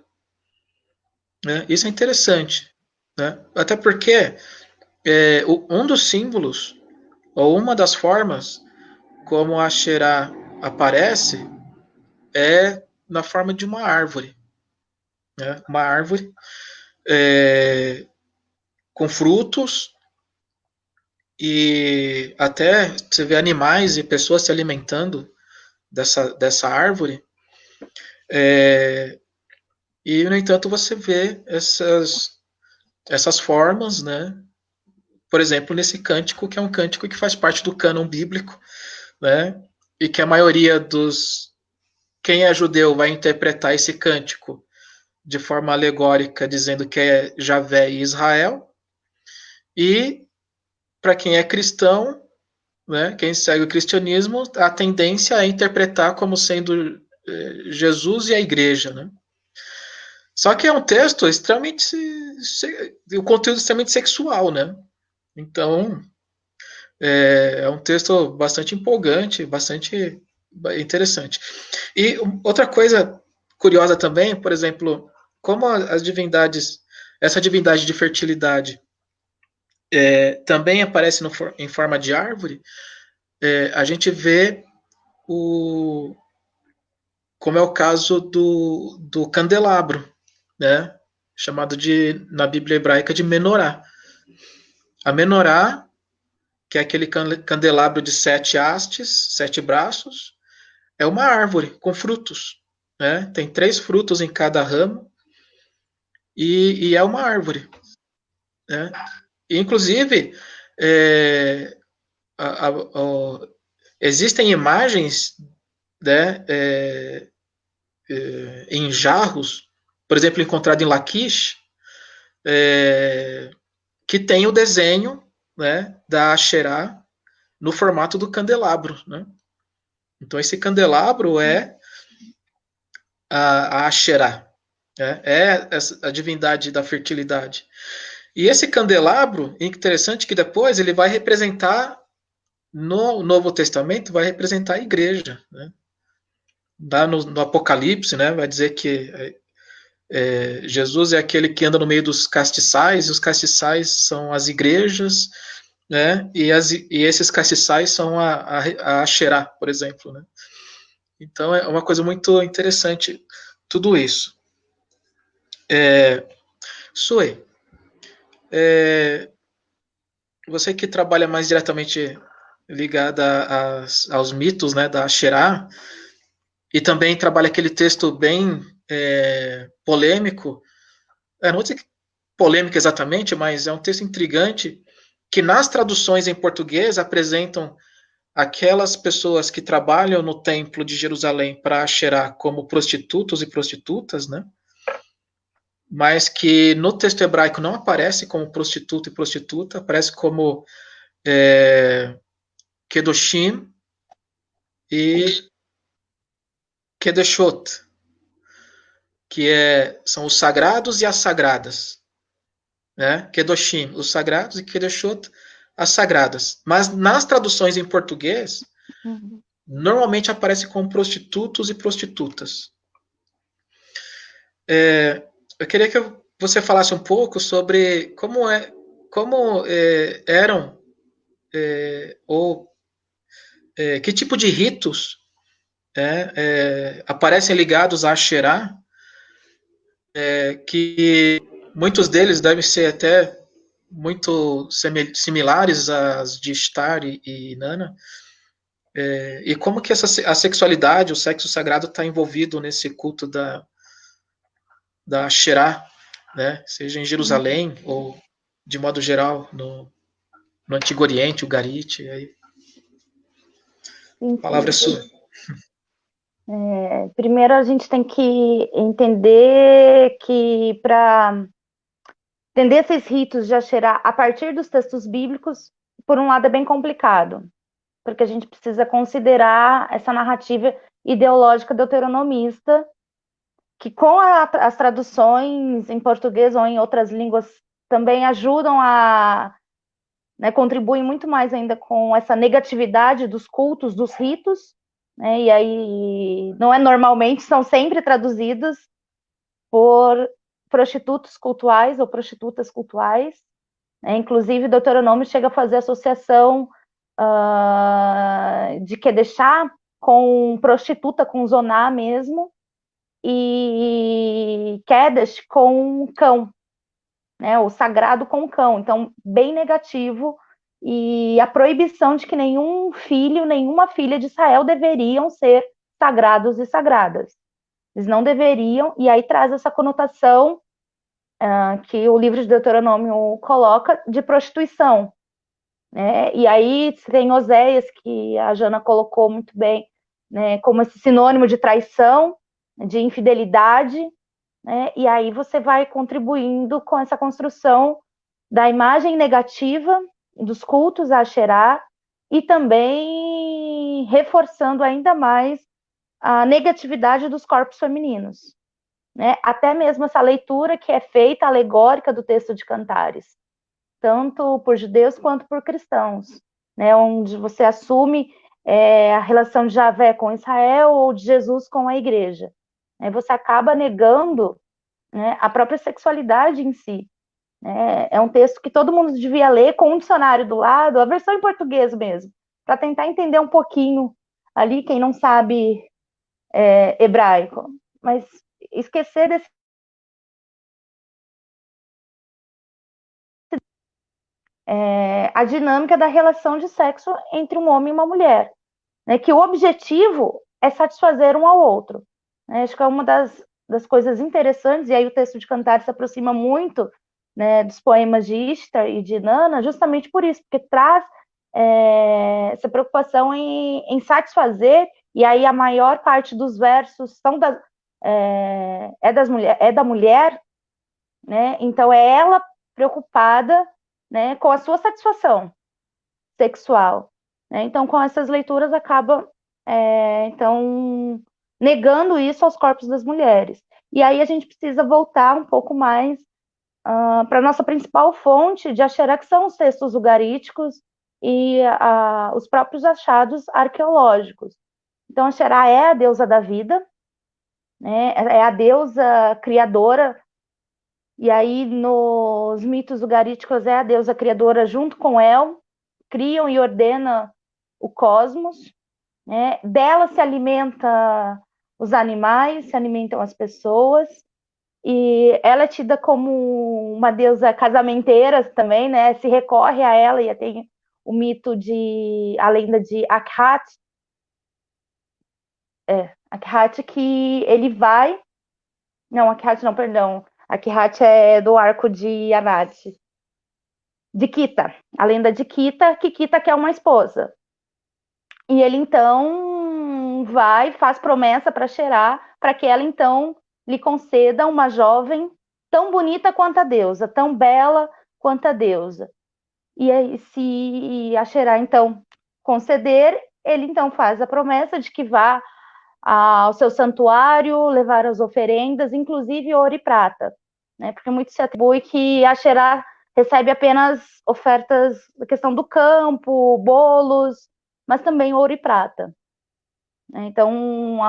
né? Isso é interessante, né? Até porque um dos símbolos ou uma das formas como a Xerá aparece é na forma de uma árvore, né? Uma árvore com frutos e até você vê animais e pessoas se alimentando dessa árvore. E, no entanto, você vê essas formas, né? Por exemplo, nesse cântico, que é um cântico que faz parte do cânon bíblico, né? E que a maioria quem é judeu vai interpretar esse cântico de forma alegórica, dizendo que é Javé e Israel. E para quem é cristão, né, quem segue o cristianismo, a tendência é interpretar como sendo Jesus e a igreja, né? Só que é um texto extremamente, o conteúdo extremamente sexual, né? Então, é um texto bastante empolgante, bastante interessante. E outra coisa curiosa também, por exemplo, como as divindades, essa divindade de fertilidade também aparece em forma de árvore, a gente vê como é o caso do candelabro, né? Chamado na Bíblia hebraica de menorá. A menorá, que é aquele candelabro de 7 hastes, 7 braços, é uma árvore com frutos, né? Tem 3 frutos em cada ramo e é uma árvore, né? E, inclusive, é, a, a, a, existem imagens, né, em jarros, por exemplo, encontrado em Laquish, que tem o desenho né, da Asherá no formato do candelabro, né? Então esse candelabro é a Asherá, né? É a divindade da fertilidade. E esse candelabro, interessante que depois ele vai representar, no Novo Testamento, vai representar a igreja, né? Lá no Apocalipse, né, vai dizer que Jesus é aquele que anda no meio dos castiçais, e os castiçais são as igrejas, né, e esses castiçais são a Asherá, por exemplo, né. Então é uma coisa muito interessante tudo isso. Sue, você que trabalha mais diretamente ligada aos mitos, né, da Asherá, e também trabalha aquele texto bem polêmico, não vou dizer que polêmico exatamente, mas é um texto intrigante, que nas traduções em português apresentam aquelas pessoas que trabalham no templo de Jerusalém para Asherá como prostitutos e prostitutas, né? Mas que no texto hebraico não aparece como prostituto e prostituta, aparece como Kedoshim e Kedeshot, que são os sagrados e as sagradas, né? Kedoshim, os sagrados, e Kedeshot, as sagradas. Mas nas traduções em português, normalmente aparece como prostitutos e prostitutas. Eu queria que você falasse um pouco sobre como eram ou que tipo de ritos aparecem ligados a Asherá, que muitos deles devem ser até muito similares às de Ishtar e Inanna, e como que a sexualidade, o sexo sagrado está envolvido nesse culto da Asherá, né? Seja em Jerusalém ou, de modo geral, no Antigo Oriente, o Garit. Aí. A palavra é sua. Primeiro, a gente tem que entender que para entender esses ritos de Asherá a partir dos textos bíblicos, por um lado, é bem complicado, porque a gente precisa considerar essa narrativa ideológica deuteronomista, que com as traduções em português ou em outras línguas também ajudam a, né, contribuem muito mais ainda com essa negatividade dos cultos, dos ritos, né, e aí não é normalmente, são sempre traduzidos por prostitutos cultuais ou prostitutas cultuais, né, inclusive Deuteronômio chega a fazer associação de que deixar com prostituta, com zoná mesmo, e Kedesh com cão, né, o sagrado com cão, então bem negativo, e a proibição de que nenhum filho, nenhuma filha de Israel deveriam ser sagrados e sagradas. Eles não deveriam, e aí traz essa conotação que o livro de Deuteronômio coloca de prostituição, né? E aí tem Oséias, que a Jana colocou muito bem, né, como esse sinônimo de traição, de infidelidade, né? E aí você vai contribuindo com essa construção da imagem negativa dos cultos a Asherá e também reforçando ainda mais a negatividade dos corpos femininos, né? Até mesmo essa leitura que é feita alegórica do texto de Cantares, tanto por judeus quanto por cristãos, né? Onde você assume a relação de Javé com Israel ou de Jesus com a igreja. Você acaba negando, né, a própria sexualidade em si. É um texto que todo mundo devia ler com um dicionário do lado, a versão em português mesmo, para tentar entender um pouquinho ali, quem não sabe hebraico. Mas esquecer desse a dinâmica da relação de sexo entre um homem e uma mulher, né, que o objetivo é satisfazer um ao outro. Acho que é uma das coisas interessantes, e aí o texto de Cantares se aproxima muito, né, dos poemas de Ishtar e de Inanna, justamente por isso, porque traz essa preocupação em satisfazer, e aí a maior parte dos versos são da mulher, né? Então é ela preocupada né, com a sua satisfação sexual. Né? Então, com essas leituras, acaba então negando isso aos corpos das mulheres. E aí a gente precisa voltar um pouco mais para a nossa principal fonte de Axerá, que são os textos ugaríticos e os próprios achados arqueológicos. Então, Axerá é a deusa da vida, né? É a deusa criadora, e aí nos mitos ugaríticos é a deusa criadora junto com El, criam e ordena o cosmos, né? Dela se alimenta os animais, se alimentam as pessoas, e ela é tida como uma deusa casamenteira também, né? Se recorre a ela, e tem o mito a lenda de Akhat, Akhat, que ele vai... Não, Akhat não, perdão. Akhat é do arco de Anat. De Kita, a lenda de Kita, que Kita quer uma esposa. E ele então faz promessa para Xerá, para que ela então lhe conceda uma jovem tão bonita quanto a deusa, tão bela quanto a deusa. E aí, se a Xerá então conceder, ele então faz a promessa de que vá ao seu santuário, levar as oferendas, inclusive ouro e prata, né? Porque muito se atribui que a Xerá recebe apenas ofertas da questão do campo, bolos, mas também ouro e prata. Então,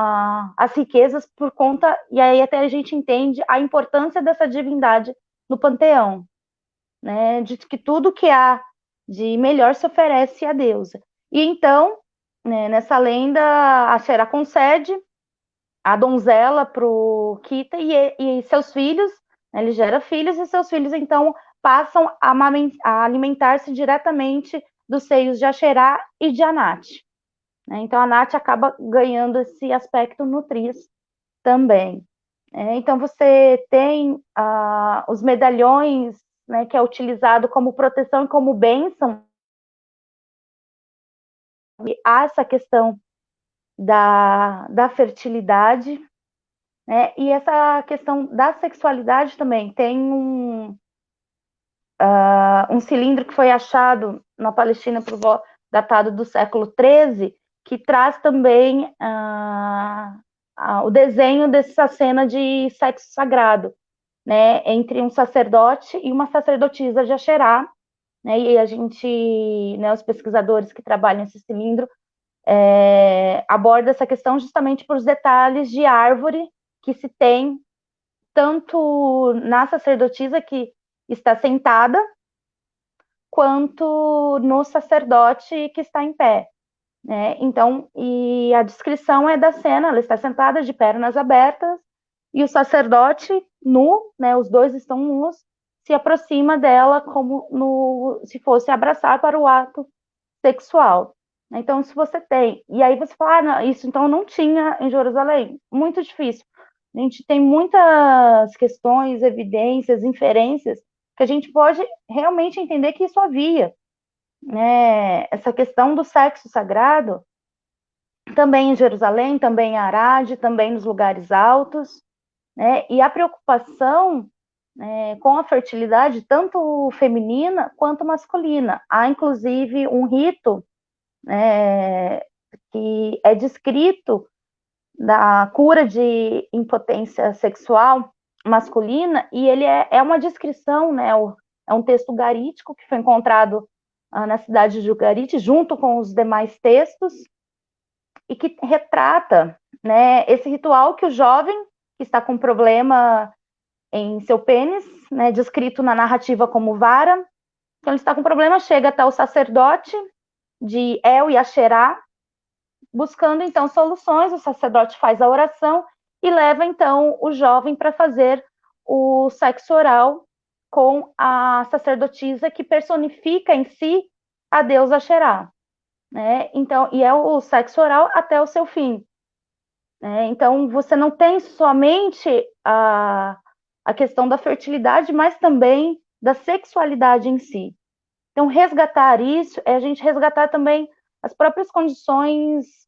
as riquezas por conta... E aí até a gente entende a importância dessa divindade no panteão, né? De que tudo que há de melhor se oferece à deusa. E então, né, nessa lenda, a Xerá concede a donzela para o Kita e seus filhos, né, ele gera filhos, e seus filhos então passam a alimentar-se diretamente dos seios de Axerá e de Anat. Né? Então a Anat acaba ganhando esse aspecto nutriz também. Então você tem os medalhões, né, que é utilizado como proteção e como bênção, e há essa questão da fertilidade, né? E essa questão da sexualidade também. Tem um cilindro que foi achado na Palestina datado do século XIII, que traz também o desenho dessa cena de sexo sagrado, né, entre um sacerdote e uma sacerdotisa de Axerá, né, e a gente, né, os pesquisadores que trabalham nesse cilindro, aborda essa questão justamente por os detalhes de árvore que se tem tanto na sacerdotisa que está sentada, quanto no sacerdote que está em pé. Né? Então, e a descrição é da cena, ela está sentada de pernas abertas, e o sacerdote nu, né, os dois estão nus, se aproxima dela como se fosse abraçar para o ato sexual. Então, se você tem... E aí você fala, não, isso então não tinha em Jerusalém. Muito difícil. A gente tem muitas questões, evidências, inferências, que a gente pode realmente entender que isso havia. Né? Essa questão do sexo sagrado, também em Jerusalém, também em Arade, também nos lugares altos, né? E a preocupação, né, com a fertilidade, tanto feminina quanto masculina. Há, inclusive, um rito, né, que é descrito da cura de impotência sexual masculina, e ele é uma descrição, né, é um texto ugarítico que foi encontrado na cidade de Ugarit, junto com os demais textos, e que retrata, né, esse ritual que o jovem que está com problema em seu pênis, né, descrito na narrativa como vara, então ele está com problema, chega até o sacerdote de El e Axerá, buscando então soluções. O sacerdote faz a oração e leva então o jovem para fazer o sexo oral com a sacerdotisa, que personifica em si a deusa Axerá, né? Então, e é o sexo oral até o seu fim, né? Então você não tem somente a questão da fertilidade, mas também da sexualidade em si. Então, resgatar isso é a gente resgatar também as próprias condições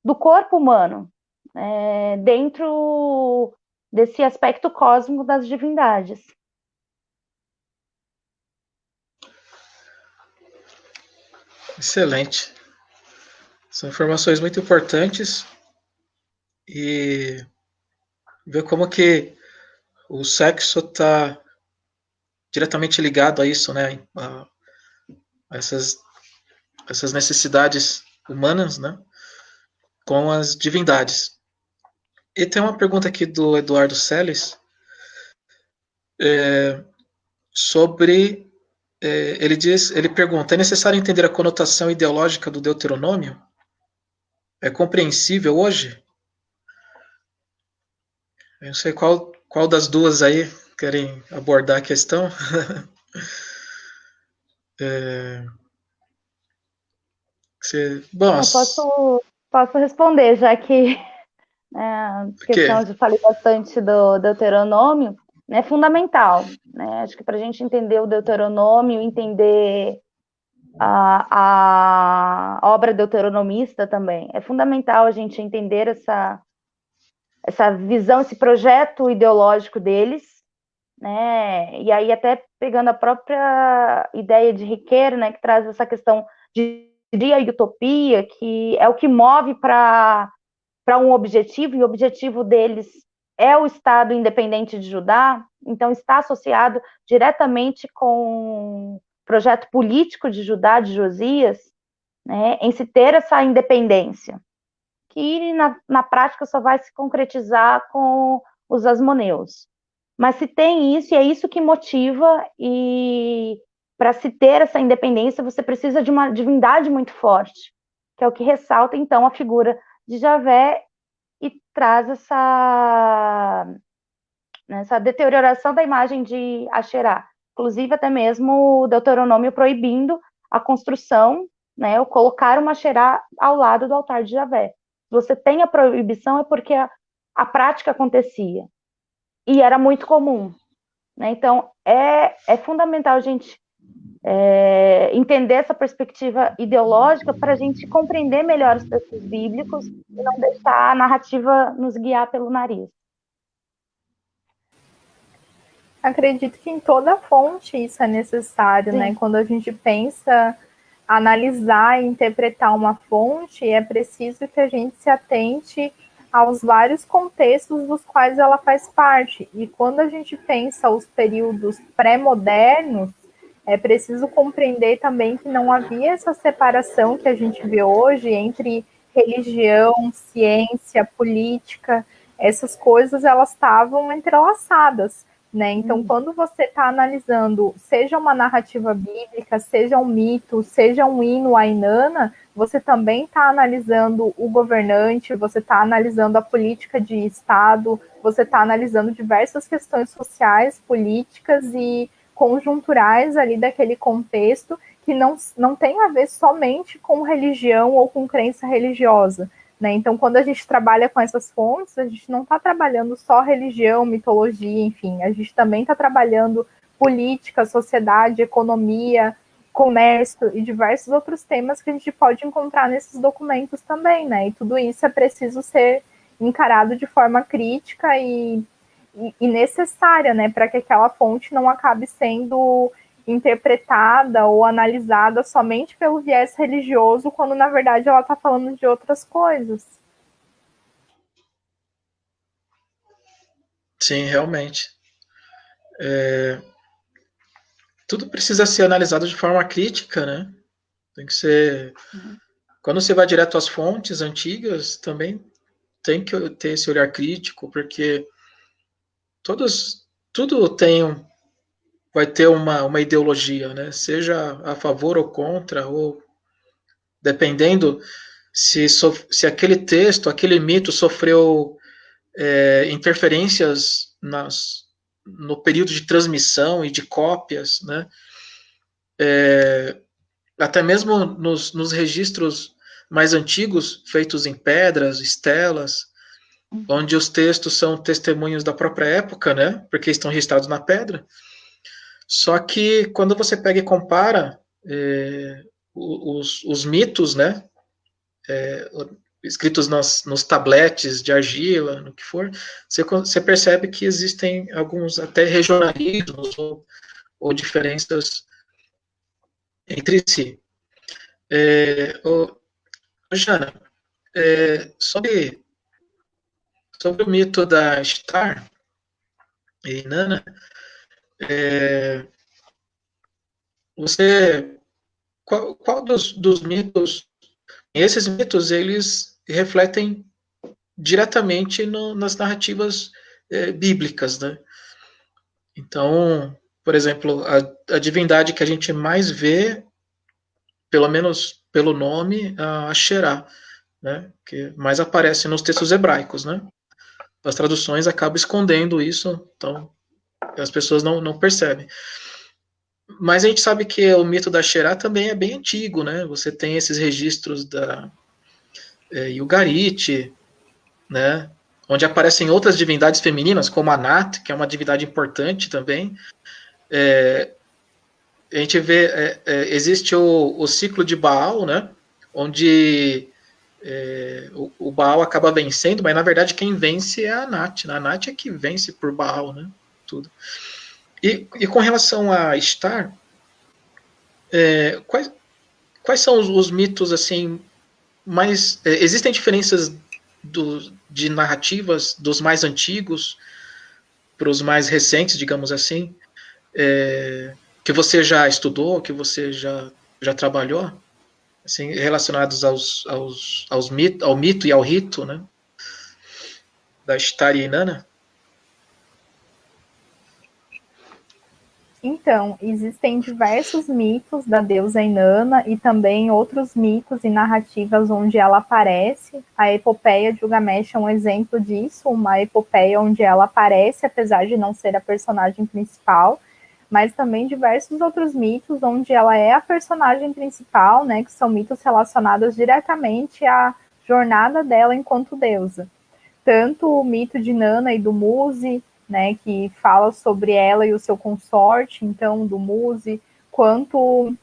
do corpo humano, dentro desse aspecto cósmico das divindades. Excelente. São informações muito importantes e ver como que o sexo está diretamente ligado a isso, né? A essas necessidades humanas, né? Com as divindades. E tem uma pergunta aqui do Eduardo Seles sobre ele pergunta: é necessário entender a conotação ideológica do Deuteronômio? É compreensível hoje? Eu não sei qual das duas aí querem abordar a questão. Bom, Eu posso responder, já que a questão de falei bastante do Deuteronômio, né, é fundamental, né? Acho que para a gente entender o Deuteronômio, entender a obra deuteronomista também, é fundamental a gente entender essa visão, esse projeto ideológico deles, né? E aí até pegando a própria ideia de Riqueiro, né, que traz essa questão de a utopia, que é o que move para um objetivo, e o objetivo deles é o Estado independente de Judá, então está associado diretamente com o projeto político de Judá, de Josias, né, em se ter essa independência, que na prática só vai se concretizar com os asmoneus. Mas se tem isso, e é isso que motiva, e para se ter essa independência, você precisa de uma divindade muito forte, que é o que ressalta, então, a figura de Javé e traz essa deterioração da imagem de Asherá. Inclusive, até mesmo o Deuteronômio proibindo a construção, né, ou colocar uma Asherá ao lado do altar de Javé. Se você tem a proibição, é porque a prática acontecia. E era muito comum. Né? Então, é fundamental a gente entender essa perspectiva ideológica para a gente compreender melhor os textos bíblicos e não deixar a narrativa nos guiar pelo nariz. Acredito que em toda fonte isso é necessário, Sim. né? Quando a gente pensa analisar e interpretar uma fonte, é preciso que a gente se atente aos vários contextos dos quais ela faz parte. E quando a gente pensa os períodos pré-modernos, é preciso compreender também que não havia essa separação que a gente vê hoje entre religião, ciência, política. Essas coisas elas estavam entrelaçadas. Né? Então, quando você está analisando, seja uma narrativa bíblica, seja um mito, seja um hino à Inanna, você também está analisando o governante, você está analisando a política de Estado, você está analisando diversas questões sociais, políticas e conjunturais ali daquele contexto que não tem a ver somente com religião ou com crença religiosa. Né? Então, quando a gente trabalha com essas fontes, a gente não está trabalhando só religião, mitologia, enfim, a gente também está trabalhando política, sociedade, economia, comércio e diversos outros temas que a gente pode encontrar nesses documentos também, né? E tudo isso é preciso ser encarado de forma crítica e necessária, né? Para que aquela fonte não acabe sendo interpretada ou analisada somente pelo viés religioso, quando na verdade ela está falando de outras coisas. Sim, realmente. Tudo precisa ser analisado de forma crítica, né? Tem que ser. Quando você vai direto às fontes antigas, também tem que ter esse olhar crítico, porque tudo vai ter uma ideologia, né? Seja a favor ou contra, ou dependendo se aquele texto, aquele mito sofreu interferências no período de transmissão e de cópias, né? Até mesmo nos registros mais antigos, feitos em pedras, estelas, onde os textos são testemunhos da própria época, né? Porque estão registrados na pedra. Só que quando você pega e compara os mitos, né? Escritos nos tabletes de argila, no que for, você percebe que existem alguns até regionalismos ou diferenças entre si. Jana, sobre o mito da Star e Nana, qual dos mitos, esses mitos, eles refletem diretamente nas narrativas bíblicas, né? Então, por exemplo, a divindade que a gente mais vê, pelo menos pelo nome, a Asherá, né? Que mais aparece nos textos hebraicos, né? As traduções acabam escondendo isso, então as pessoas não percebem. Mas a gente sabe que o mito da Asherá também é bem antigo, né? Você tem esses registros da Yugarit, né? Onde aparecem outras divindades femininas, como Anat, que é uma divindade importante também. A gente vê, existe o ciclo de Baal, né? Onde o Baal acaba vencendo, mas na verdade quem vence é a Anat. A Anat é que vence por Baal, né? Tudo. E com relação a Star, quais são os mitos assim mais existem diferenças de narrativas dos mais antigos para os mais recentes, digamos assim, que você já estudou, que você já trabalhou, assim, relacionados ao mito e ao rito, né, da Shtar e Inanna? Então, existem diversos mitos da deusa Inanna e também outros mitos e narrativas onde ela aparece. A epopeia de Gilgamesh é um exemplo disso, uma epopeia onde ela aparece, apesar de não ser a personagem principal, mas também diversos outros mitos onde ela é a personagem principal, né, que são mitos relacionados diretamente à jornada dela enquanto deusa. Tanto o mito de Nana e do Muse, né, que fala sobre ela e o seu consorte, então, do Muse, quanto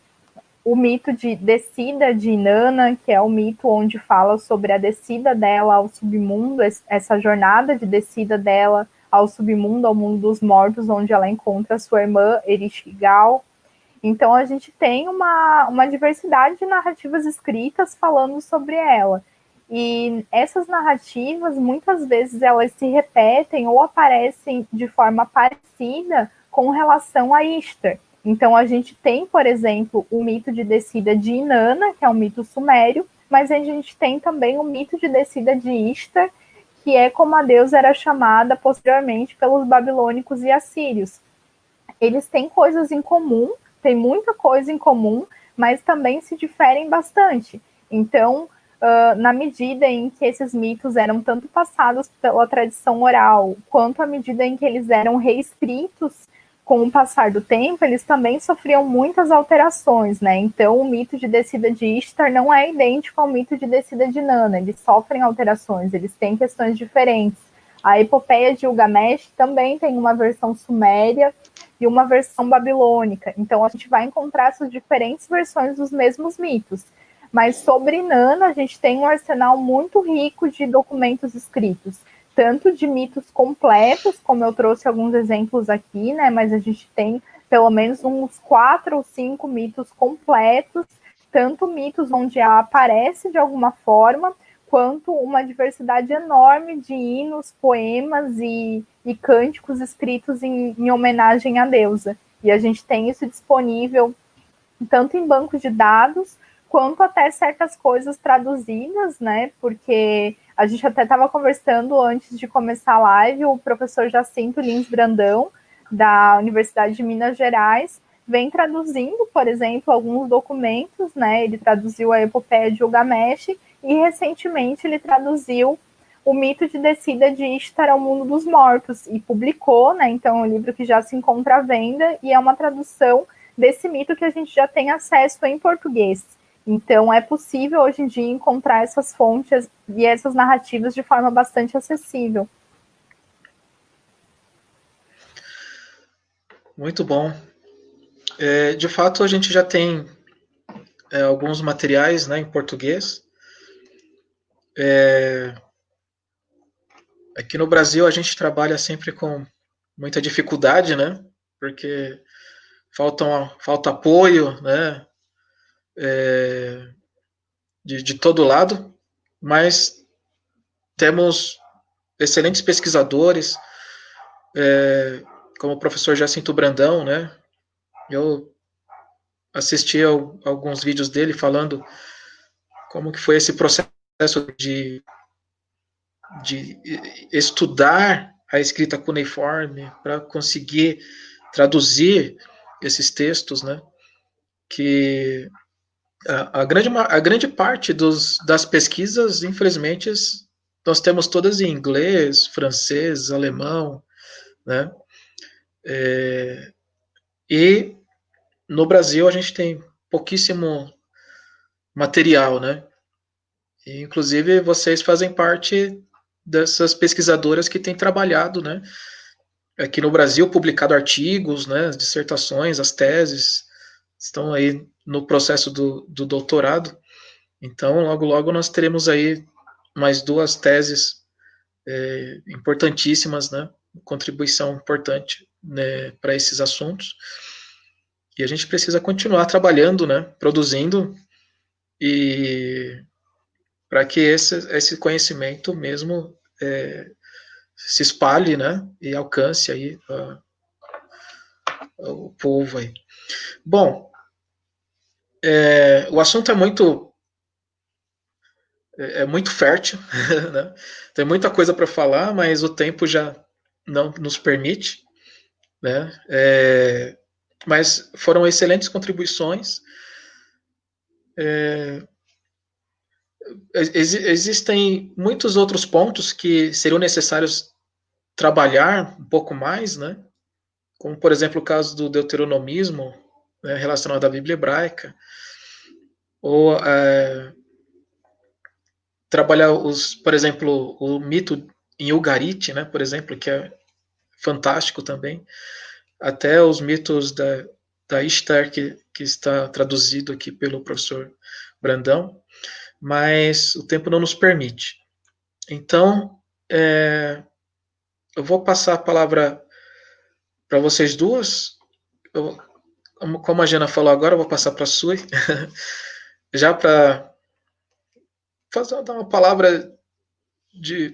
o mito de descida de Inanna, que é o mito onde fala sobre a descida dela ao submundo, essa jornada de descida dela ao submundo, ao mundo dos mortos, onde ela encontra sua irmã Ereshkigal. Então a gente tem uma diversidade de narrativas escritas falando sobre ela. E essas narrativas, muitas vezes, elas se repetem ou aparecem de forma parecida com relação a Ishtar. Então, a gente tem, por exemplo, o mito de descida de Inanna, que é um mito sumério, mas a gente tem também o mito de descida de Ishtar, que é como a deusa era chamada posteriormente pelos babilônicos e assírios. Eles têm coisas em comum, tem muita coisa em comum, mas também se diferem bastante. Então, na medida em que esses mitos eram tanto passados pela tradição oral, quanto à medida em que eles eram reescritos com o passar do tempo, eles também sofriam muitas alterações, né? Então, o mito de descida de Ishtar não é idêntico ao mito de descida de Nana, eles sofrem alterações, eles têm questões diferentes. A epopeia de Gilgamesh também tem uma versão suméria e uma versão babilônica. Então, a gente vai encontrar essas diferentes versões dos mesmos mitos. Mas sobre Nana, a gente tem um arsenal muito rico de documentos escritos, tanto de mitos completos, como eu trouxe alguns exemplos aqui, né? Mas a gente tem pelo menos uns 4 ou 5 mitos completos, tanto mitos onde ela aparece de alguma forma, quanto uma diversidade enorme de hinos, poemas e cânticos escritos em homenagem à deusa. E a gente tem isso disponível tanto em bancos de dados, quanto até certas coisas traduzidas, né? Porque a gente até estava conversando antes de começar a live, o professor Jacinto Lins Brandão, da Universidade de Minas Gerais, vem traduzindo, por exemplo, alguns documentos, né? Ele traduziu a epopeia de Gilgamesh e recentemente ele traduziu o mito de descida de Ishtar ao mundo dos mortos e publicou, né? Então, é um livro que já se encontra à venda e é uma tradução desse mito que a gente já tem acesso em português. Então, é possível hoje em dia encontrar essas fontes e essas narrativas de forma bastante acessível. Muito bom. De fato, a gente já tem alguns materiais, né, em português. Aqui no Brasil, a gente trabalha sempre com muita dificuldade, né? Porque falta apoio, né? de todo lado, mas temos excelentes pesquisadores, como o professor Jacinto Brandão, né? Eu assisti a alguns vídeos dele falando como que foi esse processo de estudar a escrita cuneiforme para conseguir traduzir esses textos, né? Que a grande parte das pesquisas, infelizmente, nós temos todas em inglês, francês, alemão, né? E no Brasil a gente tem pouquíssimo material, né? E, inclusive vocês fazem parte dessas pesquisadoras que têm trabalhado, né? Aqui no Brasil, publicado artigos, né? As dissertações, as teses, estão aí no processo do doutorado. Então, logo, logo nós teremos aí mais 2 teses importantíssimas, né? Contribuição importante, né, para esses assuntos. E a gente precisa continuar trabalhando, né? Produzindo, e para que esse conhecimento mesmo se espalhe, né? E alcance aí o povo aí. Bom, o assunto é muito fértil, né? Tem muita coisa para falar, mas o tempo já não nos permite, né? Mas foram excelentes contribuições. Existem muitos outros pontos que seriam necessários trabalhar um pouco mais, né? Como, por exemplo, o caso do deuteronomismo, né, relacionado à Bíblia hebraica, ou trabalhar por exemplo, o mito em Ugarit, né, por exemplo, que é fantástico também, até os mitos da Ishtar, que está traduzido aqui pelo professor Brandão, mas o tempo não nos permite. Então, eu vou passar a palavra para vocês duas. Como a Jana falou agora, eu vou passar para a Sui, já para dar uma palavra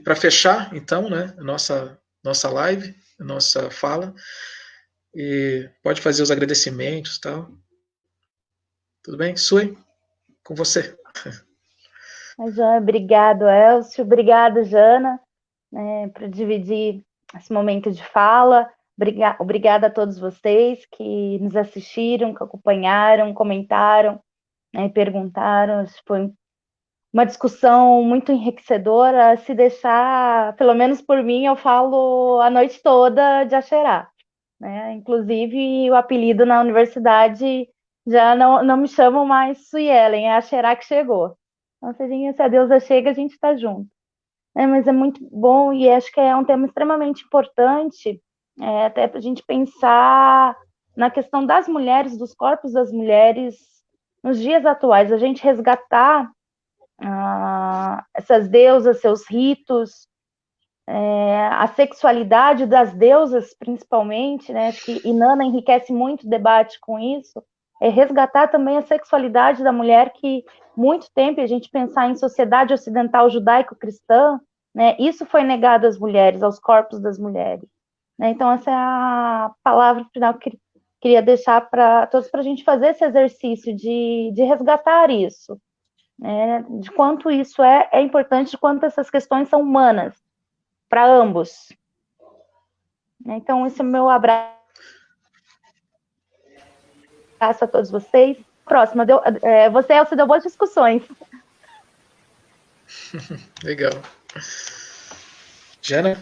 para fechar, então, né, a nossa live, a nossa fala, e pode fazer os agradecimentos, tal. Tudo bem? Sui, com você. Obrigado, Elcio. Obrigado, Jana, por dividir esse momento de fala. Obrigada a todos vocês que nos assistiram, que acompanharam, comentaram, né, perguntaram. Foi uma discussão muito enriquecedora. Se deixar, pelo menos por mim, eu falo a noite toda de Axerá, né? Inclusive, o apelido na universidade já não me chamam mais Suelen, é Axerá que chegou. Então, se a deusa chega, a gente está junto. Mas é muito bom e acho que é um tema extremamente importante, até para a gente pensar na questão das mulheres, dos corpos das mulheres nos dias atuais, a gente resgatar essas deusas, seus ritos, a sexualidade das deusas, principalmente, né? Acho que Inanna enriquece muito o debate com isso, resgatar também a sexualidade da mulher, que muito tempo a gente pensar em sociedade ocidental judaico-cristã, né? Isso foi negado às mulheres, aos corpos das mulheres, né? Então essa é a palavra final que queria deixar para todos, para a gente fazer esse exercício de resgatar isso, né? De quanto isso é importante, de quanto essas questões são humanas para ambos. Então esse é o meu abraço a todos vocês. Próxima, você, Elcio, deu boas discussões. Legal. Jana?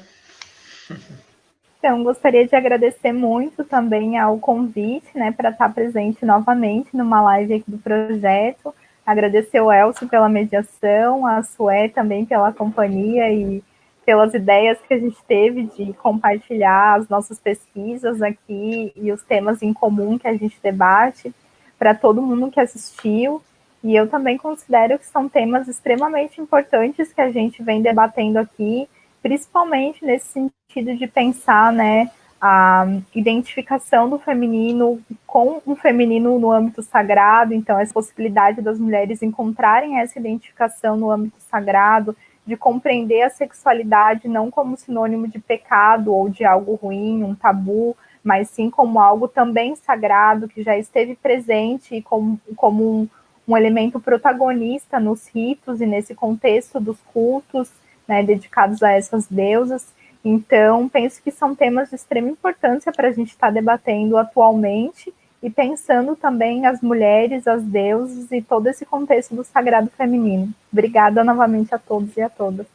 Então, gostaria de agradecer muito também ao convite, né, para estar presente novamente numa live aqui do projeto. Agradecer o Elcio pela mediação, a Sué também pela companhia e pelas ideias que a gente teve de compartilhar as nossas pesquisas aqui e os temas em comum que a gente debate, para todo mundo que assistiu. E eu também considero que são temas extremamente importantes que a gente vem debatendo aqui, principalmente nesse sentido de pensar, né, a identificação do feminino com um feminino no âmbito sagrado, então essa possibilidade das mulheres encontrarem essa identificação no âmbito sagrado, de compreender a sexualidade não como sinônimo de pecado ou de algo ruim, um tabu, mas sim como algo também sagrado, que já esteve presente e como um elemento protagonista nos ritos e nesse contexto dos cultos, né, dedicados a essas deusas. Então, penso que são temas de extrema importância para a gente estar debatendo atualmente e pensando também as mulheres, as deusas e todo esse contexto do sagrado feminino. Obrigada novamente a todos e a todas.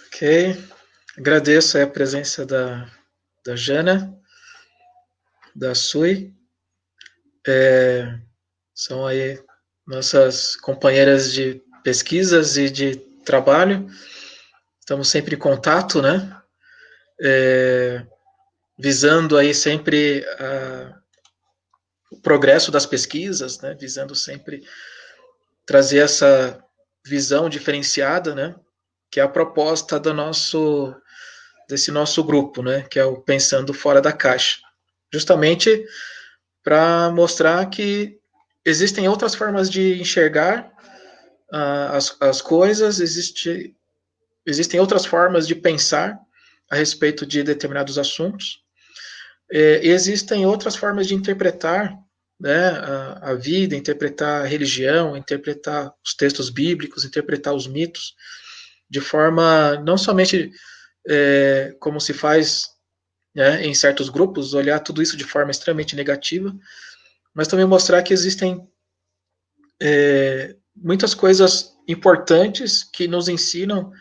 Ok. Agradeço a presença da Jana, da Sui. São aí nossas companheiras de pesquisas e de trabalho. Estamos sempre em contato, né? Visando aí sempre o progresso das pesquisas, né? Visando sempre trazer essa visão diferenciada, né? Que é a proposta desse nosso grupo, né? Que é o Pensando Fora da Caixa. Justamente para mostrar que existem outras formas de enxergar as coisas, existem outras formas de pensar a respeito de determinados assuntos, existem outras formas de interpretar, né, a vida, interpretar a religião, interpretar os textos bíblicos, interpretar os mitos, de forma não somente como se faz, né, em certos grupos, olhar tudo isso de forma extremamente negativa, mas também mostrar que existem muitas coisas importantes que nos ensinam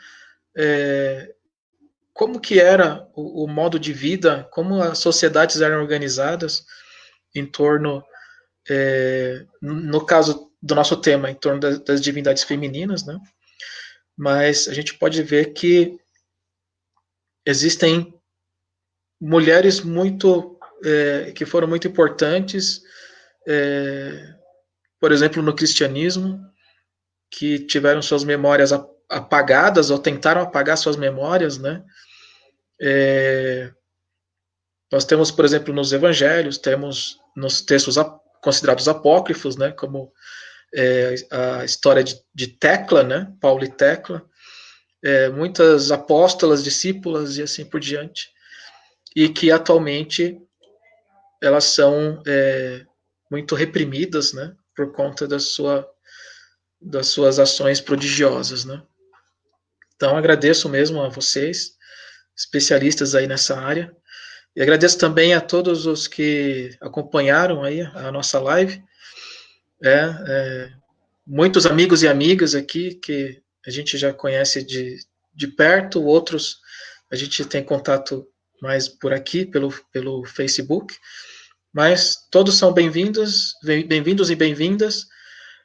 como que era o modo de vida, como as sociedades eram organizadas em torno, no caso do nosso tema, em torno das divindades femininas, né? Mas a gente pode ver que existem mulheres que foram muito importantes, por exemplo, no cristianismo, que tiveram suas memórias apagadas ou tentaram apagar suas memórias, né? Nós temos, por exemplo, nos evangelhos, temos nos textos considerados apócrifos, né? Como a história de Tecla, né? Paulo e Tecla, muitas apóstolas, discípulas e assim por diante, e que atualmente elas são muito reprimidas, né? Por conta das suas ações prodigiosas, né? Então, agradeço mesmo a vocês, especialistas aí nessa área, e agradeço também a todos os que acompanharam aí a nossa live, muitos amigos e amigas aqui que a gente já conhece de perto, outros a gente tem contato mais por aqui, pelo Facebook, mas todos são bem-vindos e bem-vindas,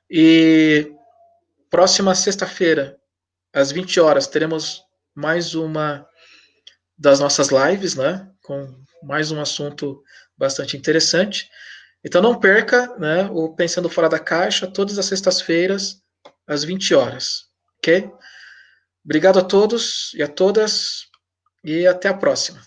e próxima sexta-feira, às 20 horas, teremos mais uma das nossas lives, né, com mais um assunto bastante interessante. Então não perca, né, o Pensando Fora da Caixa, todas as sextas-feiras, às 20 horas, ok? Obrigado a todos e a todas, e até a próxima.